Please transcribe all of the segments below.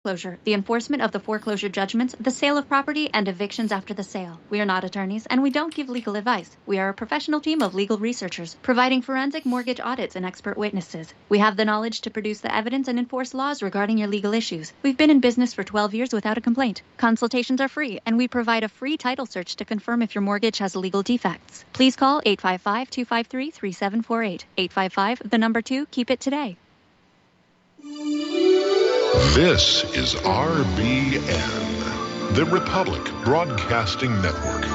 foreclosure, the enforcement of the foreclosure judgments, the sale of property, and evictions after the sale. We are not attorneys, and we don't give legal advice. We are a professional team of legal researchers, providing forensic mortgage audits and expert witnesses. We have the knowledge to produce the evidence and enforce laws regarding your legal issues. We've been in business for 12 years without a complaint. Consultations are free, and we provide a free title search to confirm if your mortgage has legal defects. Please call 855-253-3748. 855, the number 2, keep it today. This is RBN, the Republic Broadcasting Network.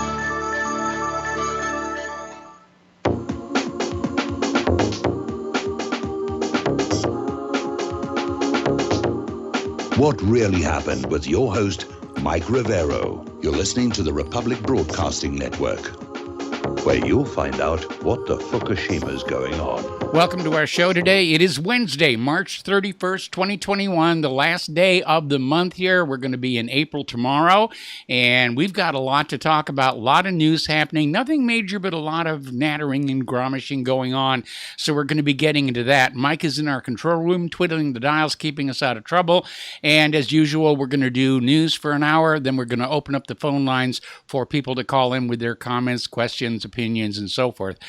What Really Happened with your host, Mike Rivero. You're listening to the Republic Broadcasting Network, where you'll find out what the Fukushima's going on. Welcome to our show today. It is Wednesday, March 31st, 2021, the last day of the month here. We're going to be in April tomorrow, and we've got a lot to talk about, a lot of news happening. Nothing major, but a lot of nattering and gromishing going on, so we're going to be getting into that. Mike is in our control room, twiddling the dials, keeping us out of trouble, and as usual, we're going to do news for an hour, then we're going to open up the phone lines for people to call in with their comments, questions, opinions, and so forth.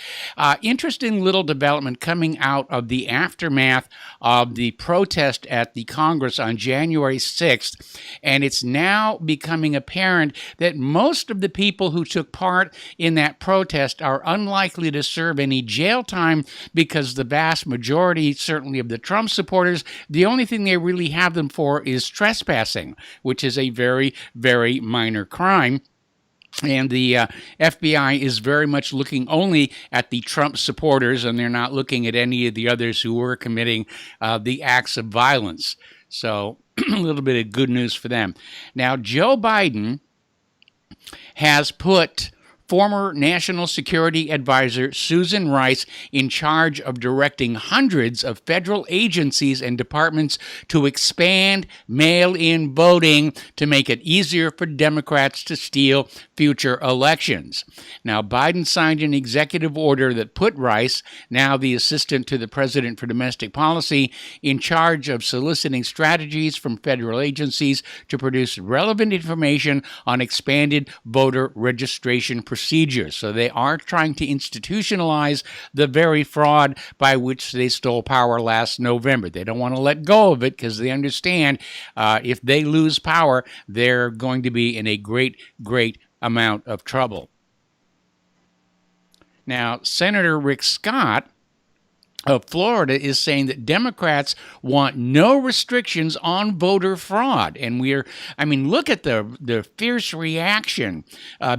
Interesting little development coming out of the aftermath of the protest at the Congress on January 6th, and it's now becoming apparent that most of the people who took part in that protest are unlikely to serve any jail time because the vast majority, certainly of the Trump supporters, the only thing they really have them for is trespassing, which is a very, very minor crime. And the FBI is very much looking only at the Trump supporters, and they're not looking at any of the others who were committing the acts of violence. So a little bit of good news for them. Now, Joe Biden has put former National Security Advisor Susan Rice in charge of directing hundreds of federal agencies and departments to expand mail-in voting to make it easier for Democrats to steal future elections. Now, Biden signed an executive order that put Rice, now the Assistant to the President for Domestic Policy, in charge of soliciting strategies from federal agencies to produce relevant information on expanded voter registration procedures. So they are trying to institutionalize the very fraud by which they stole power last November. They don't want to let go of it because they understand if they lose power, they're going to be in a great, great amount of trouble. Now, Senator Rick Scott of Florida is saying that Democrats want no restrictions on voter fraud. And look at the fierce reaction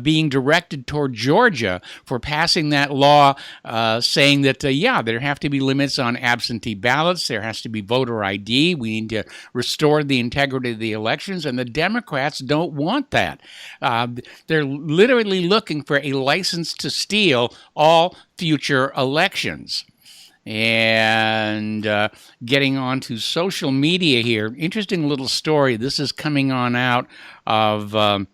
being directed toward Georgia for passing that law saying that, there have to be limits on absentee ballots. There has to be voter ID. We need to restore the integrity of the elections. And the Democrats don't want that. They're literally looking for a license to steal all future elections. And getting on to social media here, interesting little story. This is coming on out of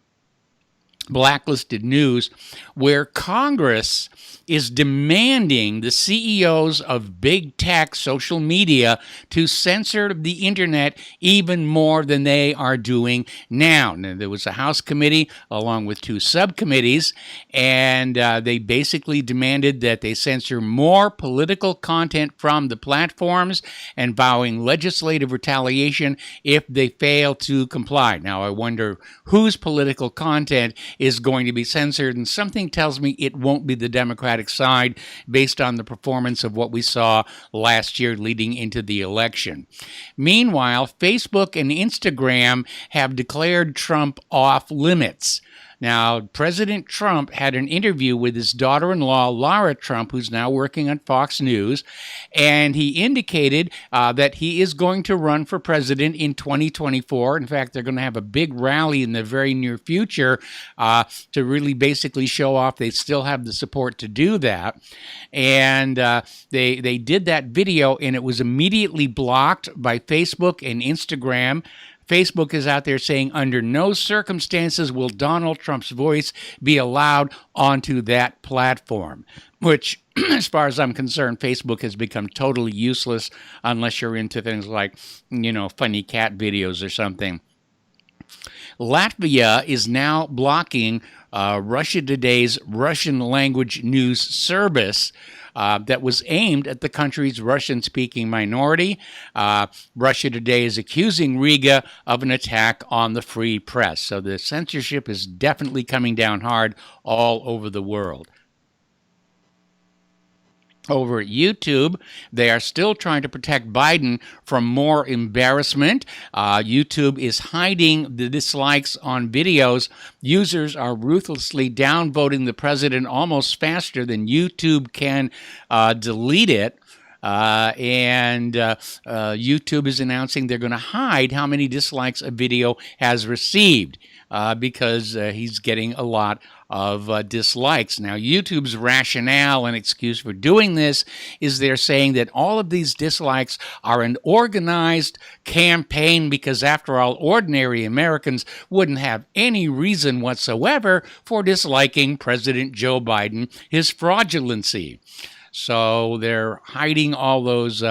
Blacklisted News, where Congress is demanding the CEOs of big tech social media to censor the internet even more than they are doing now. Now, there was a House committee along with two subcommittees, and they basically demanded that they censor more political content from the platforms and vowing legislative retaliation if they fail to comply. Now, I wonder whose political content is going to be censored, and something tells me it won't be the Democratic side based on the performance of what we saw last year leading into the election. Meanwhile, Facebook and Instagram have declared Trump off limits. Now, President Trump had an interview with his daughter-in-law, Lara Trump, who's now working on Fox News, and he indicated that he is going to run for president in 2024. In fact, they're going to have a big rally in the very near future to really basically show off they still have the support to do that. And they did that video, and it was immediately blocked by Facebook and Instagram. Facebook is out there saying under no circumstances will Donald Trump's voice be allowed onto that platform, which as far as I'm concerned, Facebook has become totally useless unless you're into things like, funny cat videos or something. Latvia is now blocking Russia Today's Russian language news service that was aimed at the country's Russian-speaking minority. Russia Today is accusing Riga of an attack on the free press. So the censorship is definitely coming down hard all over the world. Over at YouTube, they are still trying to protect Biden from more embarrassment. YouTube is hiding the dislikes on videos. Users are ruthlessly downvoting the president almost faster than YouTube can delete it. And YouTube is announcing they're going to hide how many dislikes a video has received because he's getting a lot of dislikes. Now, YouTube's rationale and excuse for doing this is they're saying that all of these dislikes are an organized campaign because, after all, ordinary Americans wouldn't have any reason whatsoever for disliking President Joe Biden, his fraudulency. So they're hiding all those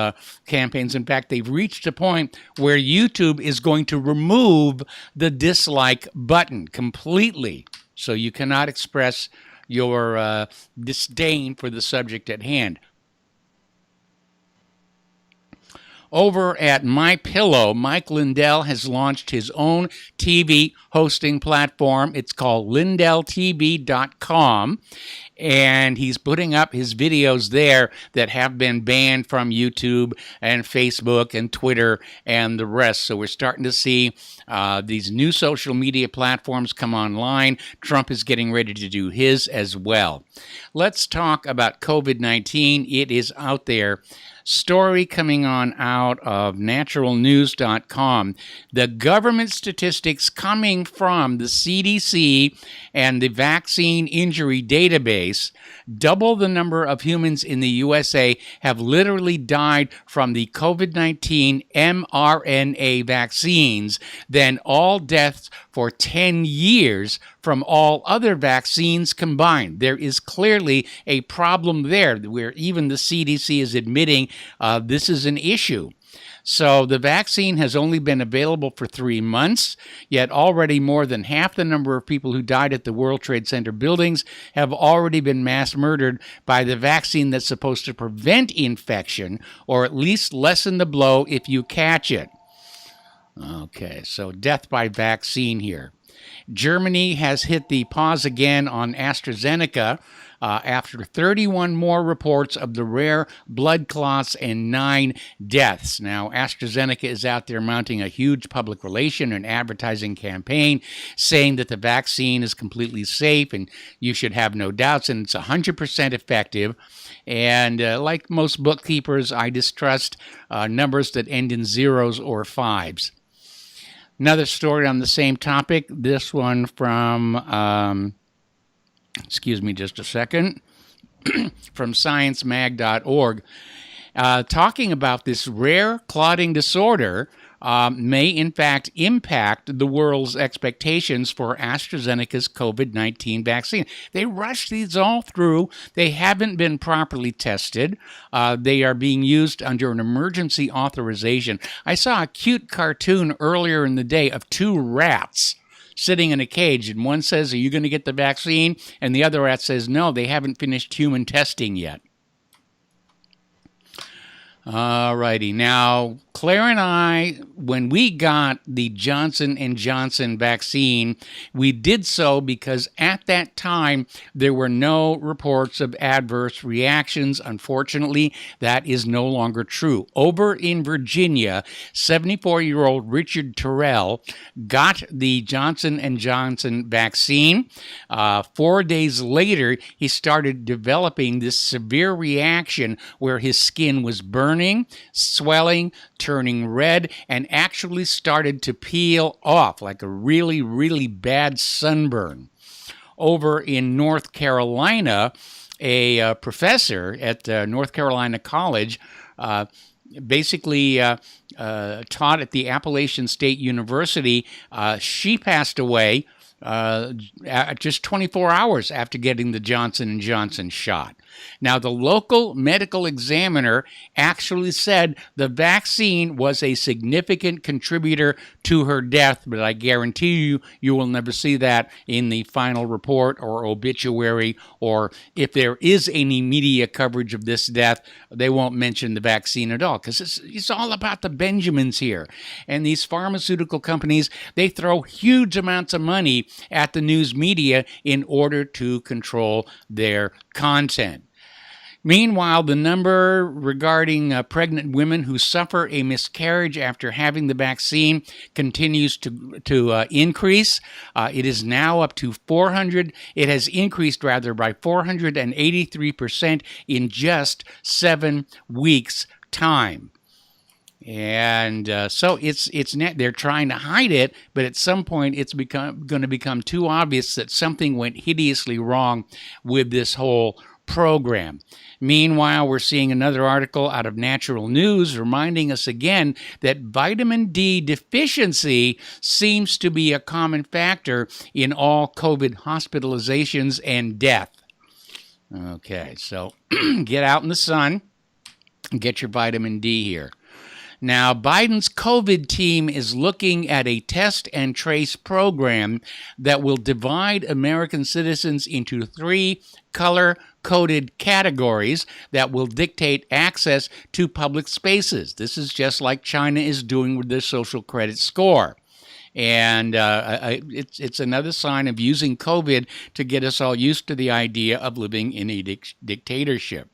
campaigns. In fact, they've reached a point where YouTube is going to remove the dislike button completely. So you cannot express your disdain for the subject at hand. Over at MyPillow, Mike Lindell has launched his own TV hosting platform. It's called LindellTV.com, and he's putting up his videos there that have been banned from YouTube and Facebook and Twitter and the rest. So we're starting to see these new social media platforms come online. Trump is getting ready to do his as well. Let's talk about COVID-19. It is out there. Story coming on out of naturalnews.com. The government statistics coming from the CDC and the Vaccine Injury Database double the number of humans in the USA have literally died from the COVID-19 mRNA vaccines than all deaths for 10 years from all other vaccines combined. There is clearly a problem there where even the CDC is admitting this is an issue. So the vaccine has only been available for 3 months, yet already more than half the number of people who died at the World Trade Center buildings have already been mass murdered by the vaccine that's supposed to prevent infection or at least lessen the blow if you catch it. Okay, so death by vaccine here. Germany has hit the pause again on AstraZeneca after 31 more reports of the rare blood clots and 9 deaths. Now, AstraZeneca is out there mounting a huge public relation and advertising campaign saying that the vaccine is completely safe and you should have no doubts, and it's 100% effective. And like most bookkeepers, I distrust numbers that end in zeros or fives. Another story on the same topic, this one from, excuse me just a second, from sciencemag.org, talking about this rare clotting disorder may in fact impact the world's expectations for AstraZeneca's COVID-19 vaccine. They rushed these all through. They haven't been properly tested. They are being used under an emergency authorization. I saw a cute cartoon earlier in the day of 2 rats sitting in a cage, and one says, "Are you going to get the vaccine?" And the other rat says, "No, they haven't finished human testing yet." All righty. Now, Claire and I, when we got the Johnson & Johnson vaccine, we did so because at that time there were no reports of adverse reactions. Unfortunately, that is no longer true. Over in Virginia, 74-year-old Richard Terrell got the Johnson & Johnson vaccine. 4 days later, he started developing this severe reaction where his skin was burning, swelling, turning red, and actually started to peel off like a really, really bad sunburn. Over in North Carolina, a professor at North Carolina College basically taught at the Appalachian State University. She passed away just 24 hours after getting the Johnson & Johnson shot. Now, the local medical examiner actually said the vaccine was a significant contributor to her death, but I guarantee you, you will never see that in the final report or obituary, or if there is any media coverage of this death, they won't mention the vaccine at all, because it's all about the Benjamins here. And these pharmaceutical companies, they throw huge amounts of money at the news media in order to control their content. Meanwhile, the number regarding pregnant women who suffer a miscarriage after having the vaccine continues to increase. It is now up to 400. It has increased rather by 483% in just 7 weeks' time. And so they're trying to hide it, but at some point it's going to become too obvious that something went hideously wrong with this whole program. Meanwhile, we're seeing another article out of Natural News reminding us again that vitamin D deficiency seems to be a common factor in all COVID hospitalizations and death. Okay, so get out in the sun and get your vitamin D here. Now, Biden's COVID team is looking at a test and trace program that will divide American citizens into 3 color-coded categories that will dictate access to public spaces. This is just like China is doing with their social credit score. And it's another sign of using COVID to get us all used to the idea of living in a dictatorship.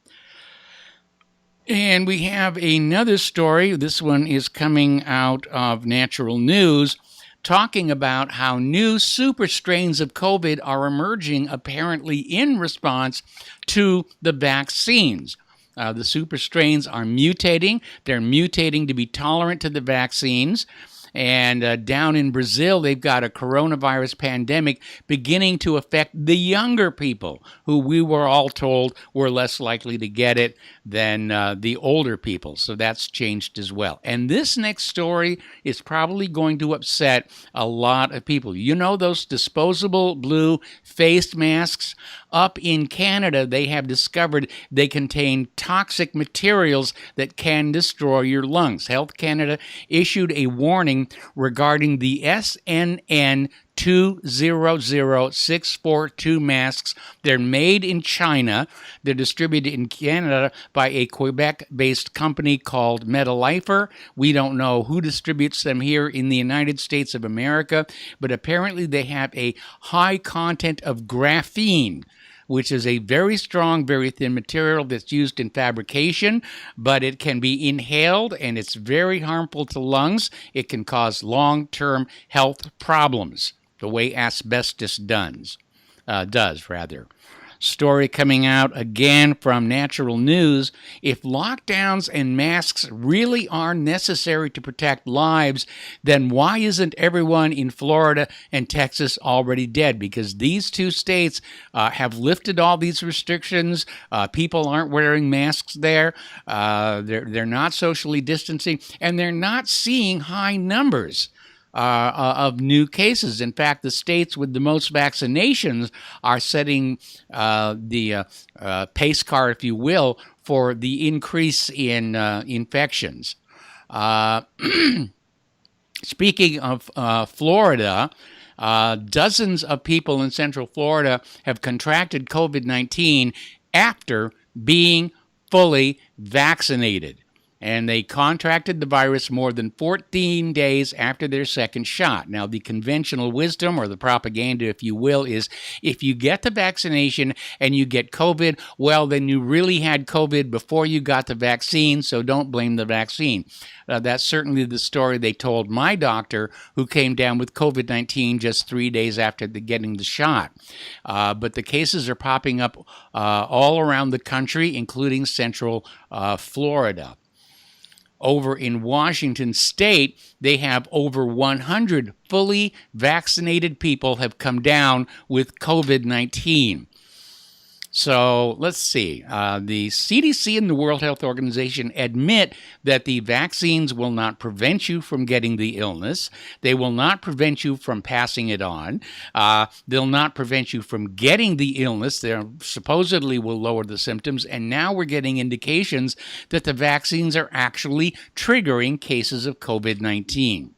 And we have another story. This one is coming out of Natural News, talking about how new super strains of COVID are emerging, apparently in response to the vaccines. The super strains are mutating. They're mutating to be tolerant to the vaccines. And down in Brazil, they've got a coronavirus pandemic beginning to affect the younger people, who we were all told were less likely to get it than the older people. So that's changed as well. And this next story is probably going to upset a lot of people. You know those disposable blue face masks? Up in Canada, they have discovered they contain toxic materials that can destroy your lungs. Health Canada issued a warning regarding the SNN 200642 masks. They're made in China. They're distributed in Canada by a Quebec-based company called Metalifer. We don't know who distributes them here in the United States of America, but apparently they have a high content of graphene, which is a very strong, very thin material that's used in fabrication, but it can be inhaled and it's very harmful to lungs. It can cause long-term health problems, the way asbestos does. Story coming out again from Natural News. If lockdowns and masks really are necessary to protect lives, then why isn't everyone in Florida and Texas already dead? Because these 2 states have lifted all these restrictions. People aren't wearing masks there. They're not socially distancing, and they're not seeing high numbers of new cases. In fact, the states with the most vaccinations are setting the pace car, if you will, for the increase in infections. Speaking of Florida, dozens of people in Central Florida have contracted COVID-19 after being fully vaccinated. And they contracted the virus more than 14 days after their second shot. Now, the conventional wisdom, or the propaganda, if you will, is if you get the vaccination and you get COVID, well, then you really had COVID before you got the vaccine, so don't blame the vaccine. That's certainly the story they told my doctor, who came down with COVID-19 just 3 days after getting the shot. But the cases are popping up all around the country, including Central Florida. Over in Washington State, they have over 100 fully vaccinated people have come down with COVID-19. So let's see. The CDC and the World Health Organization admit that the vaccines will not prevent you from getting the illness. They will not prevent you from passing it on. They'll not prevent you from getting the illness. They supposedly will lower the symptoms. And now we're getting indications that the vaccines are actually triggering cases of COVID-19.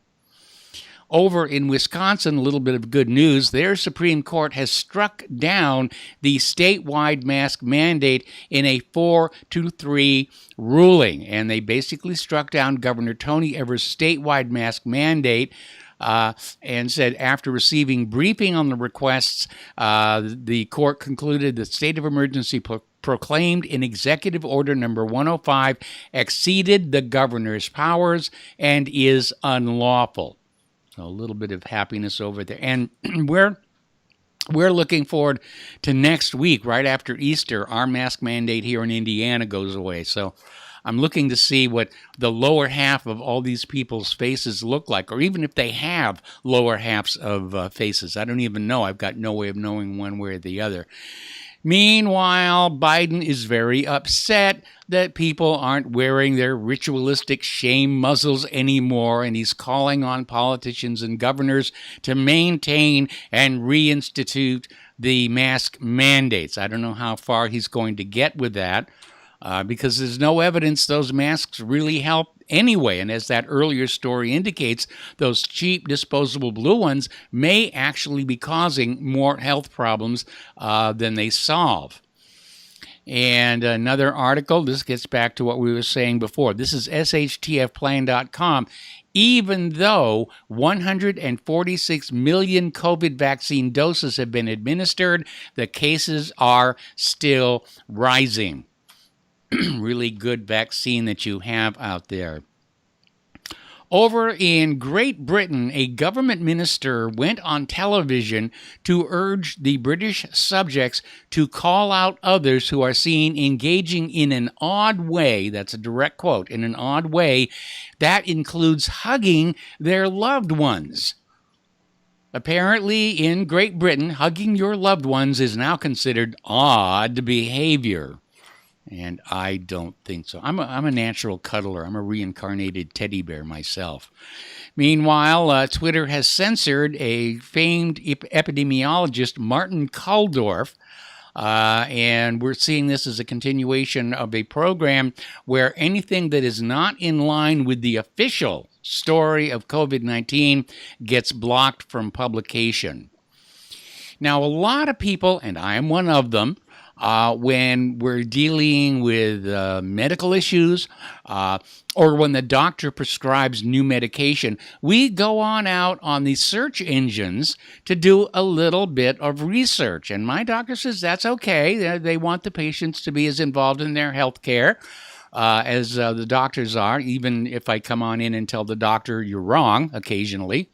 Over in Wisconsin, a little bit of good news. Their Supreme Court has struck down the statewide mask mandate in a 4-3 ruling. And they basically struck down Governor Tony Evers' statewide mask mandate and said after receiving briefing on the requests, the court concluded the state of emergency proclaimed in Executive Order number 105 exceeded the governor's powers and is unlawful. A little bit of happiness over there. And we're looking forward to next week, right after Easter. Our mask mandate here in Indiana goes away. So I'm looking to see what the lower half of all these people's faces look like, or even if they have lower halves of faces. I don't even know. I've got no way of knowing one way or the other. Meanwhile, Biden is very upset that people aren't wearing their ritualistic shame muzzles anymore, and he's calling on politicians and governors to maintain and reinstitute the mask mandates. I don't know how far he's going to get with that, because there's no evidence those masks really help anyway. And as that earlier story indicates, those cheap disposable blue ones may actually be causing more health problems than they solve. And another article, this gets back to what we were saying before. This is shtfplan.com. Even though 146 million COVID vaccine doses have been administered, the cases are still rising. Really good vaccine that you have out there. Over in Great Britain, a government minister went on television to urge the British subjects to call out others who are seen engaging in an odd way, that's a direct quote, in an odd way, that includes hugging their loved ones. Apparently, in Great Britain, hugging your loved ones is now considered odd behavior. And I don't think so. I'm a natural cuddler. I'm a reincarnated teddy bear myself. Meanwhile, Twitter has censored a famed epidemiologist, Martin Kulldorff, and we're seeing this as a continuation of a program where anything that is not in line with the official story of COVID-19 gets blocked from publication. Now, a lot of people, and I am one of them, when we're dealing with medical issues or when the doctor prescribes new medication, we go on out on the search engines to do a little bit of research. And my doctor says that's okay. They want the patients to be as involved in their health care as the doctors are, even if I come on in and tell the doctor you're wrong occasionally.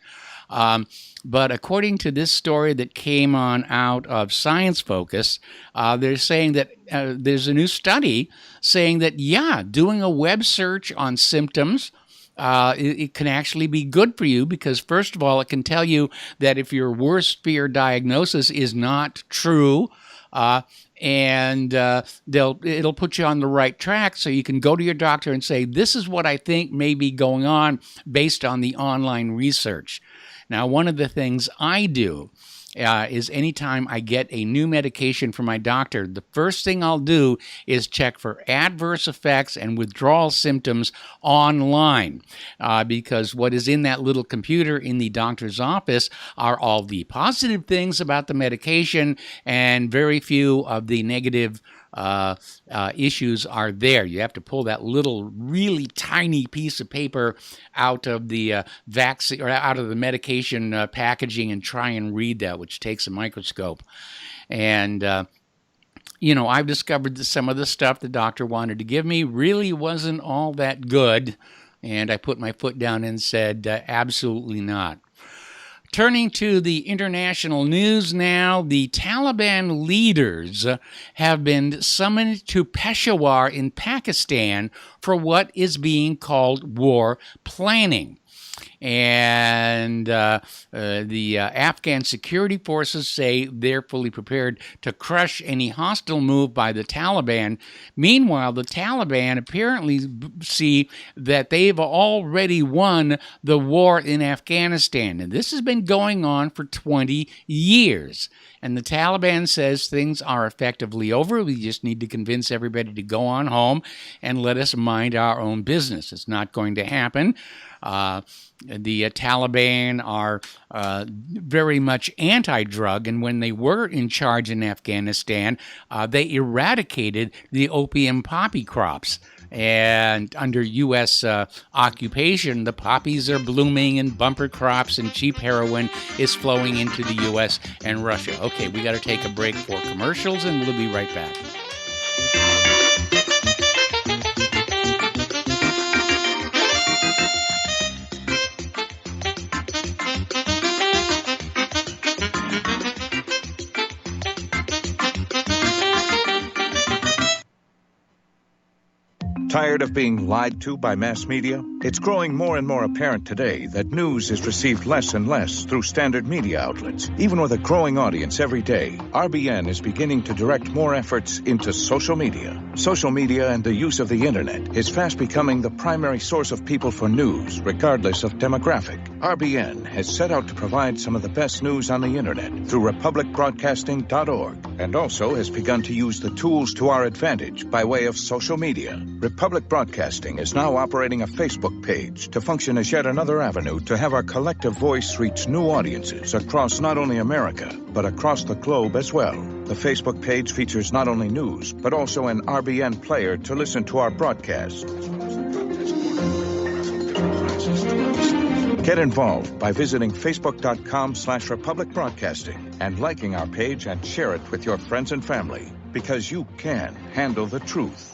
But according to this story that came on out of Science Focus, they're saying that there's a new study saying that, doing a web search on symptoms, it can actually be good for you because, first of all, it can tell you that if your worst fear diagnosis is not true, and it'll put you on the right track so you can go to your doctor and say, this is what I think may be going on based on the online research. Now, one of the things I do is anytime I get a new medication from my doctor, the first thing I'll do is check for adverse effects and withdrawal symptoms online, because what is in that little computer in the doctor's office are all the positive things about the medication, and very few of the negative issues are there. You have to pull that little, really tiny piece of paper out of the vaccine or out of the medication packaging and try and read that, which takes a microscope. And I've discovered that some of the stuff the doctor wanted to give me really wasn't all that good, and I put my foot down and said, absolutely not. Turning to the international news now, the Taliban leaders have been summoned to Peshawar in Pakistan for what is being called war planning. And the Afghan security forces say they're fully prepared to crush any hostile move by the Taliban. Meanwhile, the Taliban apparently see that they've already won the war in Afghanistan. And this has been going on for 20 years. And the Taliban says things are effectively over. We just need to convince everybody to go on home and let us mind our own business. It's not going to happen. The Taliban are very much anti-drug, and when they were in charge in Afghanistan, they eradicated the opium poppy crops. And under U.S. Occupation, the poppies are blooming and bumper crops and cheap heroin is flowing into the U.S. and Russia. Okay, we got to take a break for commercials, and we'll be right back. Tired of being lied to by mass media? It's growing more and more apparent today that news is received less and less through standard media outlets. Even with a growing audience every day, RBN is beginning to direct more efforts into social media. Social media and the use of the internet is fast becoming the primary source of people for news, regardless of demographic. RBN has set out to provide some of the best news on the internet through republicbroadcasting.org, and also has begun to use the tools to our advantage by way of social media. Republic Broadcasting is now operating a Facebook page to function as yet another avenue to have our collective voice reach new audiences across not only America, but across the globe as well. The Facebook page features not only news, but also an RBN player to listen to our broadcasts. Get involved by visiting facebook.com/Republic Broadcasting and liking our page and share it with your friends and family, because you can handle the truth.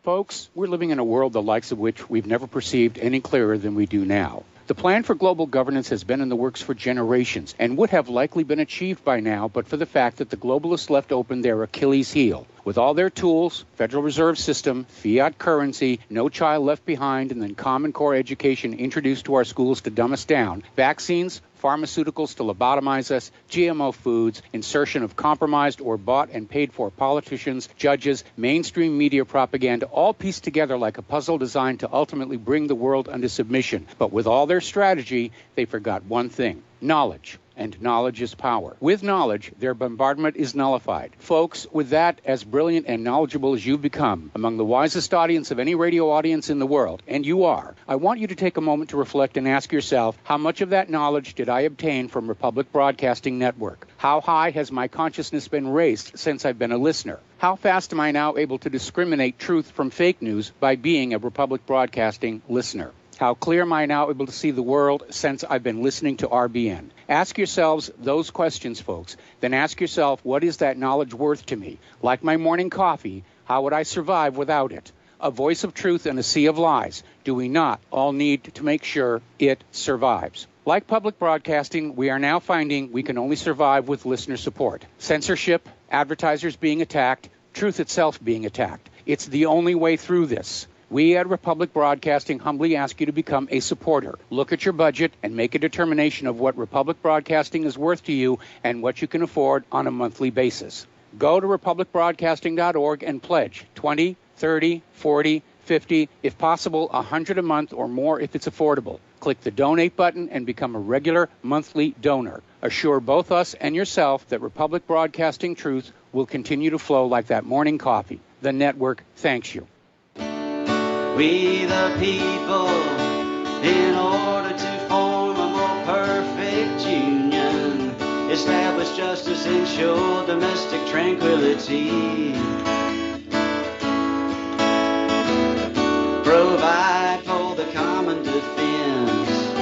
Folks, we're living in a world the likes of which we've never perceived any clearer than we do now. The plan for global governance has been in the works for generations and would have likely been achieved by now, but for the fact that the globalists left open their Achilles heel. With all their tools, Federal Reserve System, fiat currency, no child left behind, and then Common Core education introduced to our schools to dumb us down, vaccines, pharmaceuticals to lobotomize us, GMO foods, insertion of compromised or bought and paid for politicians, judges, mainstream media propaganda, all pieced together like a puzzle designed to ultimately bring the world under submission. But with all their strategy, they forgot one thing: knowledge. And knowledge is power. With knowledge, their bombardment is nullified. Folks, with that, as brilliant and knowledgeable as you've become, among the wisest audience of any radio audience in the world, and you are, I want you to take a moment to reflect and ask yourself, how much of that knowledge did I obtain from Republic Broadcasting Network? How high has my consciousness been raised since I've been a listener? How fast am I now able to discriminate truth from fake news by being a Republic Broadcasting listener? How clear am I now able to see the world since I've been listening to RBN? Ask yourselves those questions, folks. Then ask yourself, what is that knowledge worth to me? Like my morning coffee, how would I survive without it? A voice of truth in a sea of lies. Do we not all need to make sure it survives? Like public broadcasting, we are now finding we can only survive with listener support. Censorship, advertisers being attacked, truth itself being attacked. It's the only way through this. We at Republic Broadcasting humbly ask you to become a supporter. Look at your budget and make a determination of what Republic Broadcasting is worth to you and what you can afford on a monthly basis. Go to republicbroadcasting.org and pledge 20, 30, 40, 50, if possible, 100 a month or more if it's affordable. Click the donate button and become a regular monthly donor. Assure both us and yourself that Republic Broadcasting truth will continue to flow like that morning coffee. The network thanks you. We the people, in order to form a more perfect union, establish justice, ensure domestic tranquility, provide for the common defense,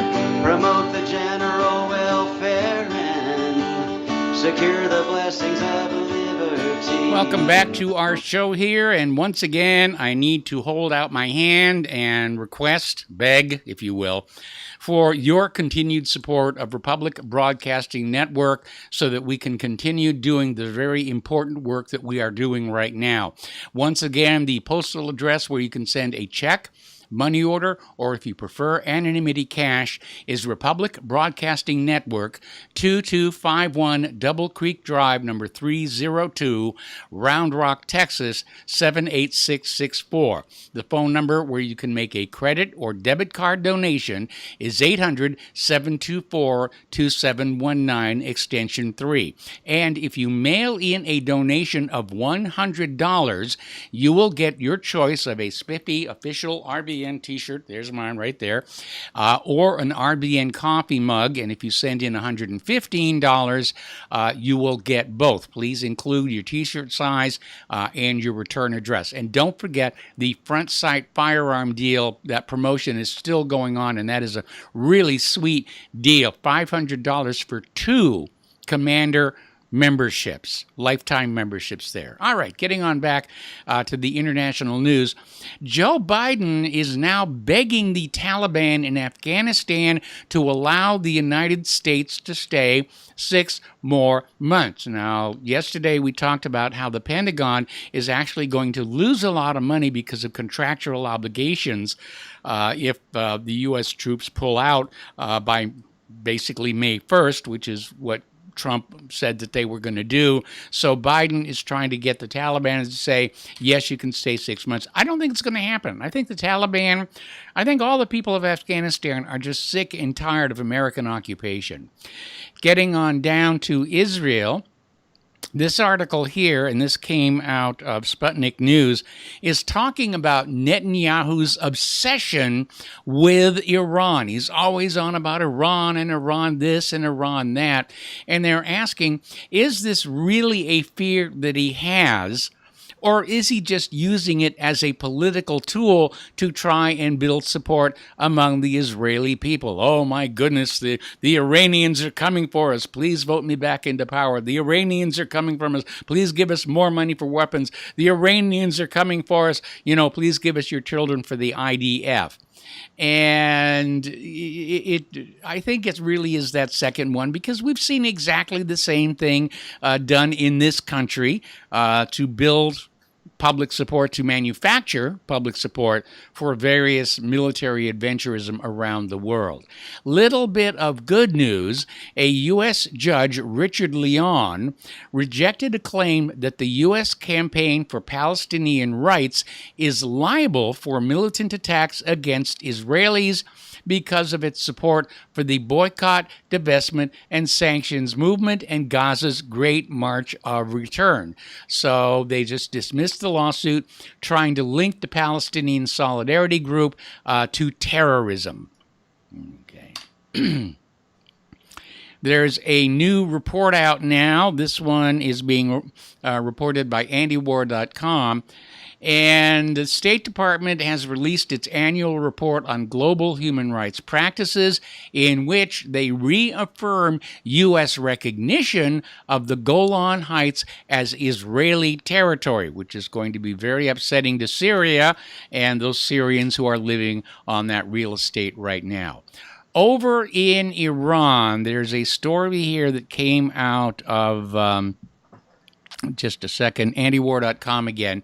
promote the general welfare, and secure the blessings of liberty. Welcome back to our show here, and once again, I need to hold out my hand and request, beg, if you will, for your continued support of Republic Broadcasting Network so that we can continue doing the very important work that we are doing right now. Once again, the postal address where you can send a check, money order, or if you prefer anonymity cash, is Republic Broadcasting Network, 2251 Double Creek Drive, number 302, Round Rock, Texas, 78664. The phone number where you can make a credit or debit card donation is 800-724-2719, extension 3. And if you mail in a donation of $100, you will get your choice of a spiffy official RBN t-shirt, there's mine right there, or an RBN coffee mug. And if you send in $115, you will get both. Please include your t-shirt size and your return address. And don't forget the front sight firearm deal. That promotion is still going on, and that is a really sweet deal. $500 for 2 Commander memberships, lifetime memberships there. All right, getting on back to the international news. Joe Biden is now begging the Taliban in Afghanistan to allow the United States to stay 6 more months. Now, yesterday we talked about how the Pentagon is actually going to lose a lot of money because of contractual obligations if the U.S. troops pull out by basically May 1st, which is what Trump said that they were going to do. So Biden is trying to get the Taliban to say, yes, you can stay 6 months. I don't think it's going to happen. I think the Taliban, I think all the people of Afghanistan are just sick and tired of American occupation. Getting on down to Israel, this article here, and this came out of Sputnik News, is talking about Netanyahu's obsession with Iran. He's always on about Iran and Iran this and Iran that. And they're asking, is this really a fear that he has? Or is he just using it as a political tool to try and build support among the Israeli people? Oh, my goodness, the Iranians are coming for us. Please vote me back into power. The Iranians are coming from us. Please give us more money for weapons. The Iranians are coming for us. Please give us your children for the IDF. And I think it really is that second one, because we've seen exactly the same thing done in this country to build public support, to manufacture public support for various military adventurism around the world. Little bit of good news. A U.S. judge, Richard Leon, rejected a claim that the U.S. Campaign for Palestinian Rights is liable for militant attacks against Israelis because of its support for the boycott, divestment, and sanctions movement and Gaza's Great March of Return. So they just dismissed the lawsuit, trying to link the Palestinian Solidarity Group to terrorism. Okay. There's a new report out now. This one is being reported by AndyWar.com. And the State Department has released its annual report on global human rights practices, in which they reaffirm U.S. recognition of the Golan Heights as Israeli territory, which is going to be very upsetting to Syria and those Syrians who are living on that real estate right now. Over in Iran, there's a story here that came out of, just a second, AndyWar.com again.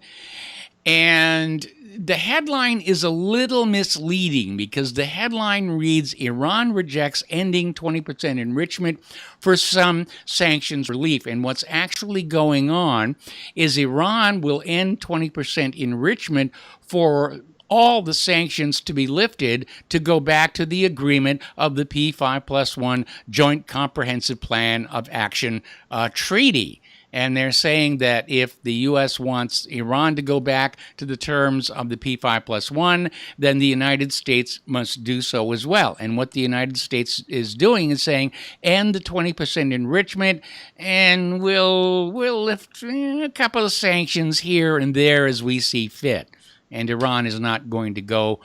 And the headline is a little misleading, because the headline reads, Iran rejects ending 20% enrichment for some sanctions relief. And what's actually going on is Iran will end 20% enrichment for all the sanctions to be lifted to go back to the agreement of the P5+1 Joint Comprehensive Plan of Action Treaty. And they're saying that if the U.S. wants Iran to go back to the terms of the P5+1, then the United States must do so as well. And what the United States is doing is saying, end the 20% enrichment, and we'll lift a couple of sanctions here and there as we see fit. And Iran is not going to go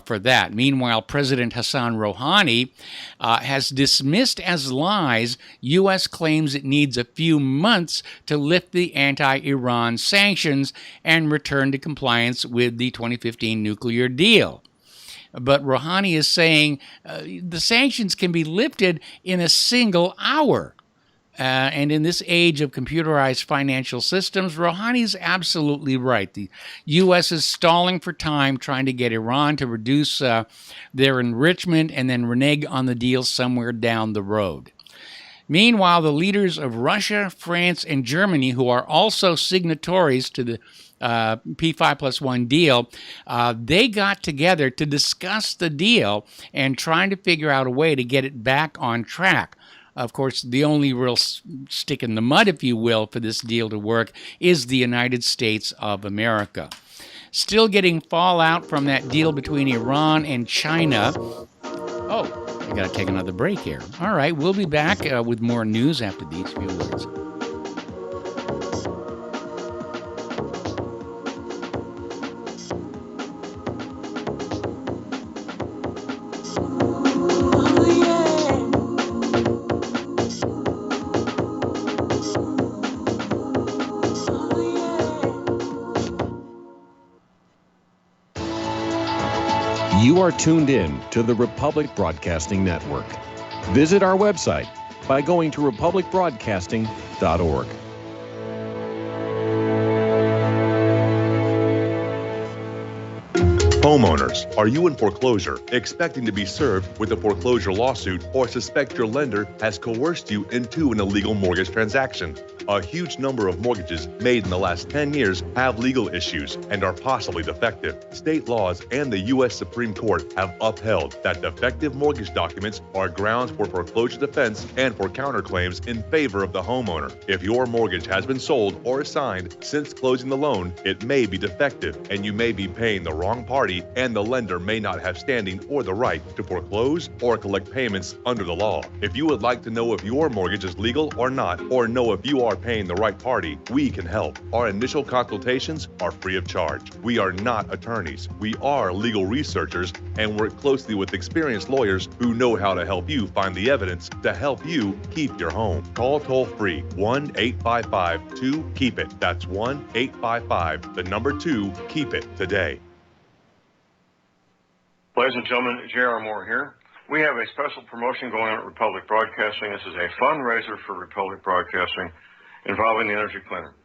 for that. Meanwhile, President Hassan Rouhani has dismissed as lies U.S. claims it needs a few months to lift the anti-Iran sanctions and return to compliance with the 2015 nuclear deal. But Rouhani is saying the sanctions can be lifted in a single hour. And in this age of computerized financial systems, Rouhani's absolutely right. The U.S. is stalling for time, trying to get Iran to reduce their enrichment and then renege on the deal somewhere down the road. Meanwhile, the leaders of Russia, France, and Germany, who are also signatories to the P5+1 deal, they got together to discuss the deal and trying to figure out a way to get it back on track. Of course, the only real stick in the mud, if you will, for this deal to work is the United States of America. Still getting fallout from that deal between Iran and China. Oh, I got to take another break here. All right, we'll be back with more news after these few words. You are tuned in to the Republic Broadcasting Network. Visit our website by going to republicbroadcasting.org. Homeowners, are you in foreclosure, expecting to be served with a foreclosure lawsuit, or suspect your lender has coerced you into an illegal mortgage transaction? A huge number of mortgages made in the last 10 years have legal issues and are possibly defective. State laws and the U.S. Supreme Court have upheld that defective mortgage documents are grounds for foreclosure defense and for counterclaims in favor of the homeowner. If your mortgage has been sold or assigned since closing the loan, it may be defective and you may be paying the wrong party, and the lender may not have standing or the right to foreclose or collect payments under the law. If you would like to know if your mortgage is legal or not, or know if you are paying the right party, we can help. Our initial consultations are free of charge. We are not attorneys. We are legal researchers and work closely with experienced lawyers who know how to help you find the evidence to help you keep your home. Call toll-free 1-855-2-KEEP-IT. That's 1-855-2-KEEP-IT today. Ladies and gentlemen, J.R. Moore here. We have a special promotion going on at Republic Broadcasting. This is a fundraiser for Republic Broadcasting involving the energy cleaner.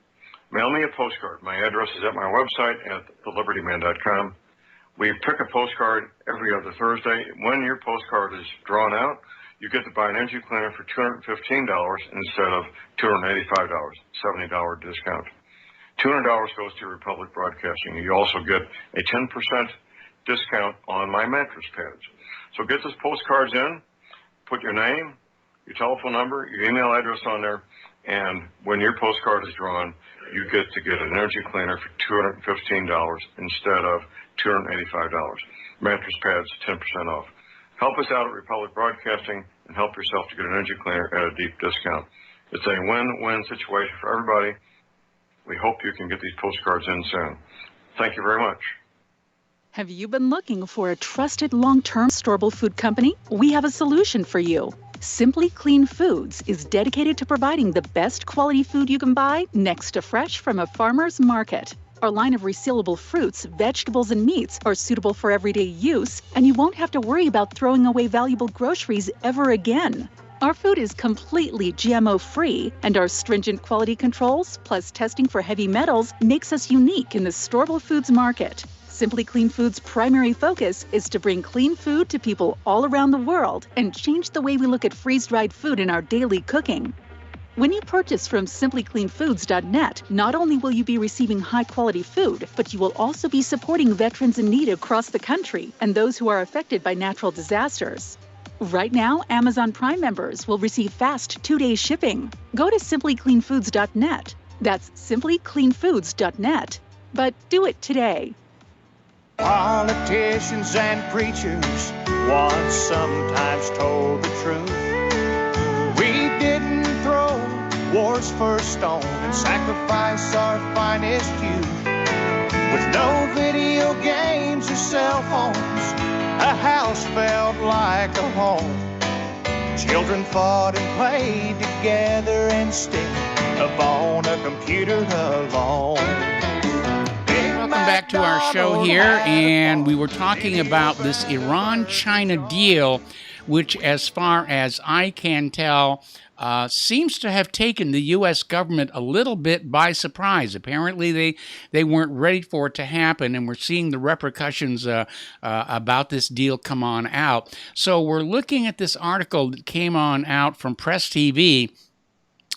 Mail me a postcard. My address is at my website at thelibertyman.com. We pick a postcard every other Thursday. When your postcard is drawn out, you get to buy an energy cleaner for $215 instead of $285, $70 discount. $200 goes to Republic Broadcasting. You also get a 10% discount on my mattress pads. So get those postcards in, put your name, your telephone number, your email address on there, and when your postcard is drawn, you get to get an energy cleaner for $215 instead of $285. Mattress pads, 10% off. Help us out at Republic Broadcasting and help yourself to get an energy cleaner at a deep discount. It's a win-win situation for everybody. We hope you can get these postcards in soon. Thank you very much. Have you been looking for a trusted long-term storable food company? We have a solution for you. Simply Clean Foods is dedicated to providing the best quality food you can buy next to fresh from a farmer's market. Our line of resealable fruits, vegetables, and meats are suitable for everyday use, and you won't have to worry about throwing away valuable groceries ever again. Our food is completely GMO-free, and our stringent quality controls, plus testing for heavy metals, makes us unique in the storable foods market. Simply Clean Foods' primary focus is to bring clean food to people all around the world and change the way we look at freeze-dried food in our daily cooking. When you purchase from simplycleanfoods.net, not only will you be receiving high-quality food, but you will also be supporting veterans in need across the country and those who are affected by natural disasters. Right now, Amazon Prime members will receive fast 2-day shipping. Go to simplycleanfoods.net. That's simplycleanfoods.net. But do it today. Politicians and preachers once sometimes told the truth. We didn't throw war's first stone and sacrifice our finest youth. With no video games or cell phones, a house felt like a home. Children fought and played together instead of on a computer alone. Welcome back to our show here, and we were talking about this Iran-China deal which, as far as I can tell, seems to have taken the U.S. government a little bit by surprise. Apparently, they weren't ready for it to happen, and we're seeing the repercussions about this deal come on out. So we're looking at this article that came on out from Press TV,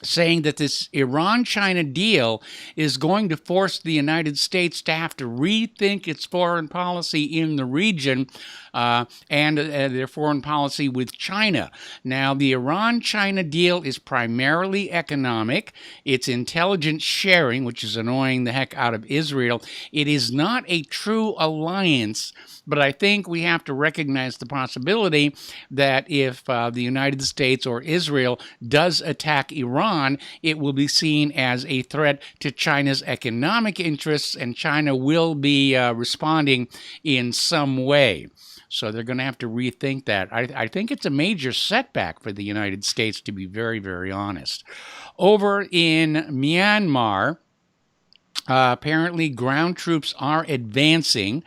saying that this Iran-China deal is going to force the United States to have to rethink its foreign policy in the region and their foreign policy with China. Now, the Iran-China deal is primarily economic. It's intelligence sharing, which is annoying the heck out of Israel. It is not a true alliance, but I think we have to recognize the possibility that if the United States or Israel does attack Iran, it will be seen as a threat to China's economic interests, and China will be responding in some way. So they're going to have to rethink that. I think it's a major setback for the United States, to be very, very honest. Over in Myanmar, apparently ground troops are advancing.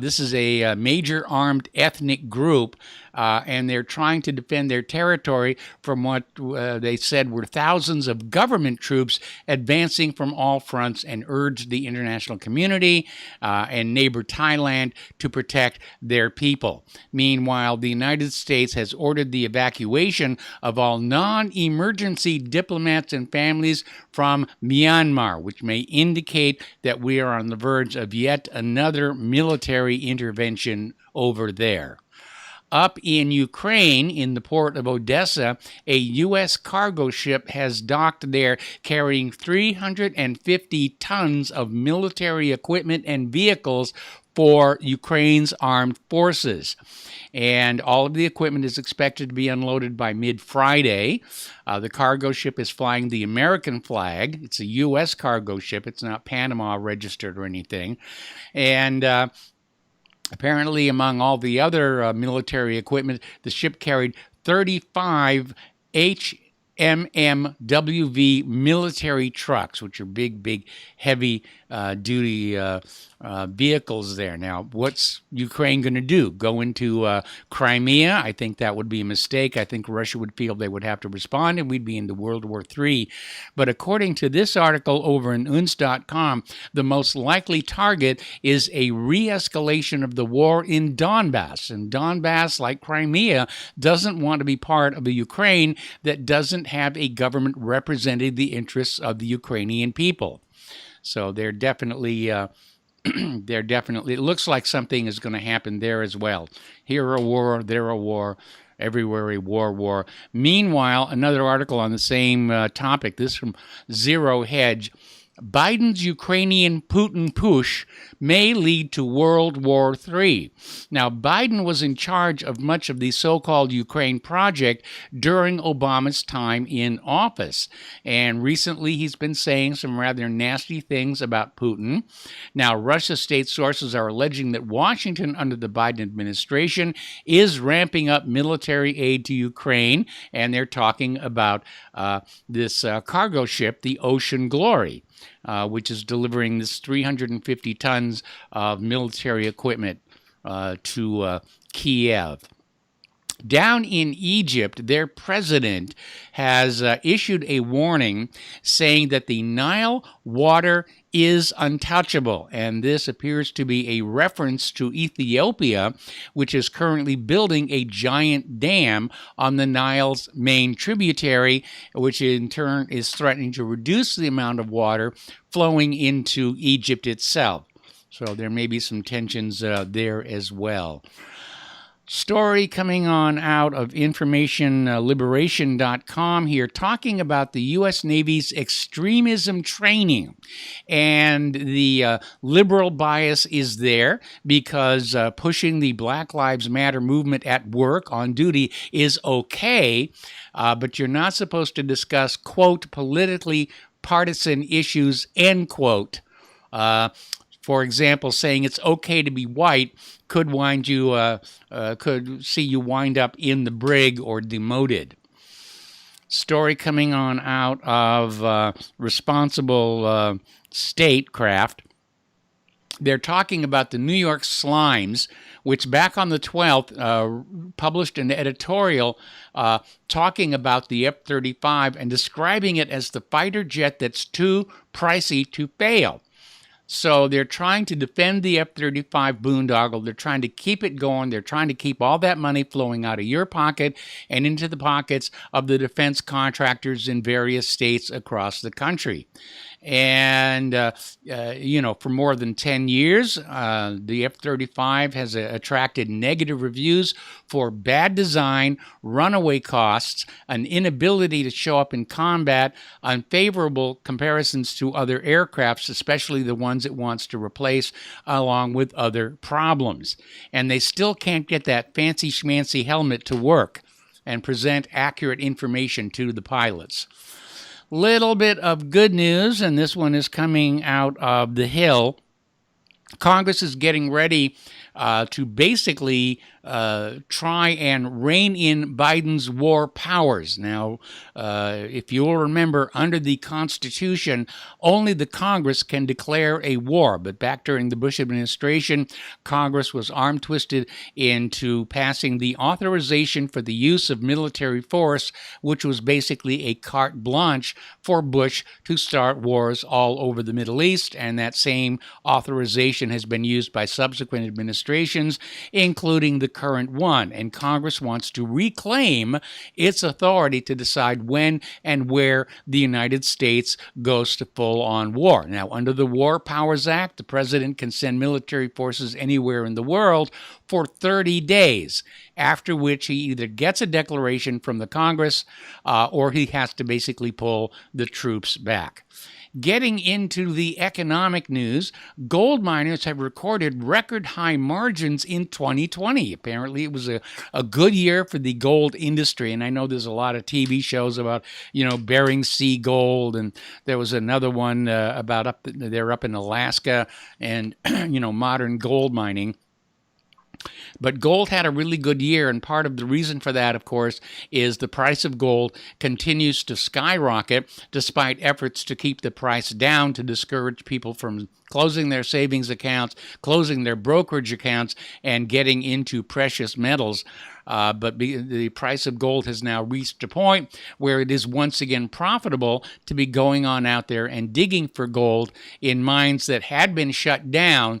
This is a major armed ethnic group, and they're trying to defend their territory from what they said were thousands of government troops advancing from all fronts, and urged the international community and neighbor Thailand to protect their people. Meanwhile, the United States has ordered the evacuation of all non-emergency diplomats and families from Myanmar, which may indicate that we are on the verge of yet another military intervention over there. Up in Ukraine, in the port of Odessa, a U.S. cargo ship has docked there carrying 350 tons of military equipment and vehicles for Ukraine's armed forces. And all of the equipment is expected to be unloaded by mid-Friday. The cargo ship is flying the American flag. It's a U.S. cargo ship. It's not Panama registered or anything. And apparently, among all the other military equipment, the ship carried 35 HMMWV military trucks, which are big, heavy-duty vehicles there. Now, what's Ukraine going to do? Go into Crimea? I think that would be a mistake. I think Russia would feel they would have to respond, and we'd be into World War III. But according to this article over in UNS.com, the most likely target is a re-escalation of the war in Donbass. And Donbass, like Crimea, doesn't want to be part of a Ukraine that doesn't have a government representing the interests of the Ukrainian people. So they're definitely... it looks like something is going to happen there as well. Here a war, there a war, everywhere a war. Meanwhile, another article on the same topic, this from Zero Hedge. Biden's Ukrainian Putin push may lead to World War III. Now, Biden was in charge of much of the so-called Ukraine project during Obama's time in office. And recently, he's been saying some rather nasty things about Putin. Now, Russia state sources are alleging that Washington, under the Biden administration, is ramping up military aid to Ukraine. And they're talking about this cargo ship, the Ocean Glory, which is delivering this 350 tons of military equipment to Kiev. Down in Egypt, their president has issued a warning saying that the Nile water is untouchable, and this appears to be a reference to Ethiopia, which is currently building a giant dam on the Nile's main tributary, which in turn is threatening to reduce the amount of water flowing into Egypt itself. So there may be some tensions there as well. Story coming on out of informationliberation.com here, talking about the U.S. Navy's extremism training. And the liberal bias is there because pushing the Black Lives Matter movement at work on duty is okay, but you're not supposed to discuss, quote, politically partisan issues, end quote. For example, saying it's okay to be white could could see you wind up in the brig or demoted. Story coming on out of responsible statecraft. they're talking about the New York Slimes, which back on the 12th published an editorial talking about the F-35 and describing it as the fighter jet that's too pricey to fail. So they're trying to defend the F-35 boondoggle. They're trying to keep it going. They're trying to keep all that money flowing out of your pocket and into the pockets of the defense contractors in various states across the country. And, for more than 10 years, the F-35 has attracted negative reviews for bad design, runaway costs, an inability to show up in combat, unfavorable comparisons to other aircrafts, especially the ones it wants to replace, along with other problems. And they still can't get that fancy schmancy helmet to work and present accurate information to the pilots. Little bit of good news, and this one is coming out of the Hill. Congress is getting ready to basically try and rein in Biden's war powers. Now, if you'll remember, under the Constitution, only the Congress can declare a war. But back during the Bush administration, Congress was arm-twisted into passing the authorization for the use of military force, which was basically a carte blanche for Bush to start wars all over the Middle East. And that same authorization has been used by subsequent administrations, including the current one, and Congress wants to reclaim its authority to decide when and where the United States goes to full-on war. Now, under the War Powers Act, the president can send military forces anywhere in the world for 30 days, after which he either gets a declaration from the Congress or he has to basically pull the troops back. Getting into the economic news, gold miners have recorded record high margins in 2020. Apparently, it was a good year for the gold industry. And I know there's a lot of TV shows about, Bering Sea gold. And there was another one about they're up in Alaska and, modern gold mining. But gold had a really good year, and part of the reason for that, of course, is the price of gold continues to skyrocket despite efforts to keep the price down to discourage people from closing their savings accounts, closing their brokerage accounts, and getting into precious metals. But the price of gold has now reached a point where it is once again profitable to be going on out there and digging for gold in mines that had been shut down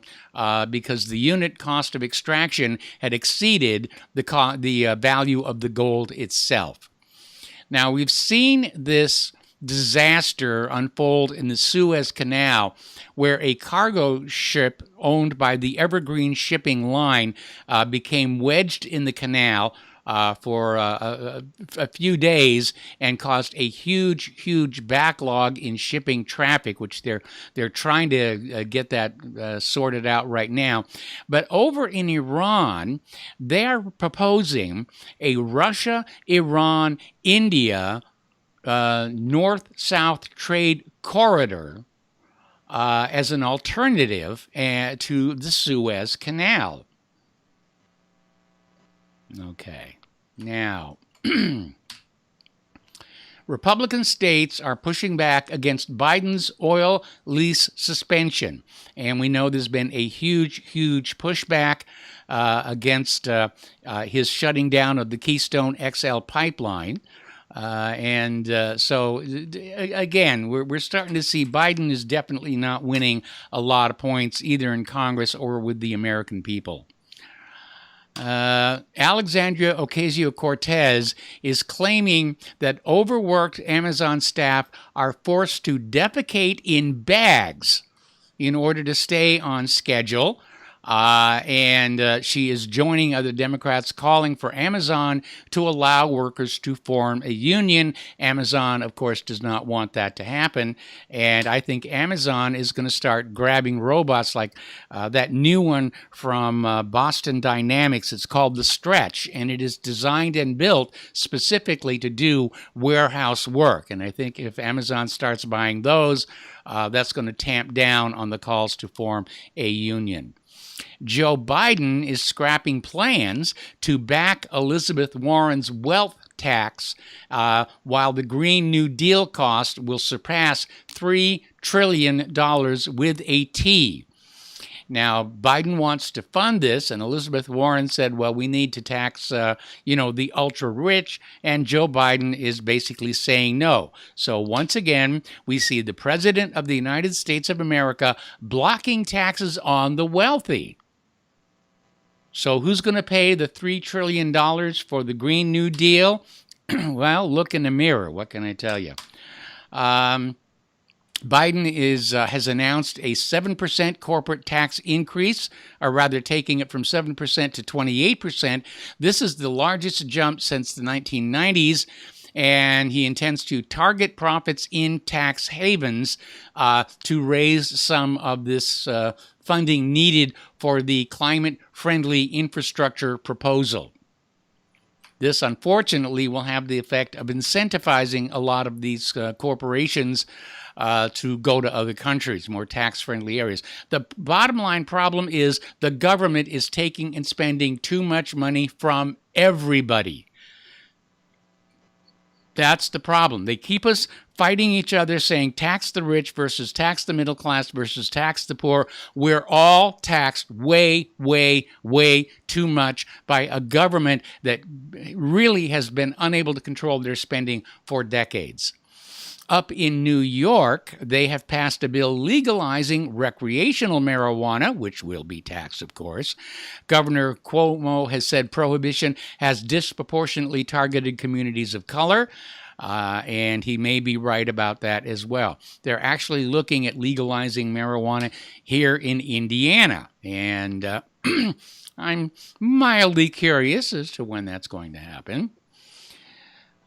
because the unit cost of extraction had exceeded the value of the gold itself. Now, we've seen this disaster unfold in the Suez Canal, where a cargo ship owned by the Evergreen Shipping Line became wedged in the canal for a few days and caused a huge backlog in shipping traffic, which they're trying to get that sorted out right now. But over in Iran, they are proposing a Russia, Iran, India north-south trade corridor as an alternative to the Suez Canal. Okay, now, Republican states are pushing back against Biden's oil lease suspension, and we know there's been a huge pushback against his shutting down of the Keystone XL pipeline. So, again, we're starting to see Biden is definitely not winning a lot of points either in Congress or with the American people. Alexandria Ocasio-Cortez is claiming that overworked Amazon staff are forced to defecate in bags in order to stay on schedule. And she is joining other Democrats calling for Amazon to allow workers to form a union. Amazon, of course, does not want that to happen. And I think Amazon is going to start grabbing robots like that new one from Boston Dynamics. It's called the Stretch, and it is designed and built specifically to do warehouse work. And I think if Amazon starts buying those, that's going to tamp down on the calls to form a union. Joe Biden is scrapping plans to back Elizabeth Warren's wealth tax, while the Green New Deal cost will surpass $3 trillion with a T. Now, Biden wants to fund this, and Elizabeth Warren said, well, we need to tax, the ultra rich, and Joe Biden is basically saying no. So once again, we see the President of the United States of America blocking taxes on the wealthy. So who's going to pay the $3 trillion for the Green New Deal? Well, look in the mirror. What can I tell you? Biden has announced a 7% corporate tax increase, or rather taking it from 7% to 28%. This is the largest jump since the 1990s, and he intends to target profits in tax havens to raise some of this funding needed for the climate-friendly infrastructure proposal. This, unfortunately, will have the effect of incentivizing a lot of these corporations to go to other countries, more tax-friendly areas. The bottom line problem is the government is taking and spending too much money from everybody. That's the problem. They keep us fighting each other, saying tax the rich versus tax the middle class versus tax the poor. We're all taxed way, way, way too much by a government that really has been unable to control their spending for decades. Up in New York, they have passed a bill legalizing recreational marijuana, which will be taxed, of course. Governor Cuomo has said prohibition has disproportionately targeted communities of color, and he may be right about that as well. They're actually looking at legalizing marijuana here in Indiana, and I'm mildly curious as to when that's going to happen.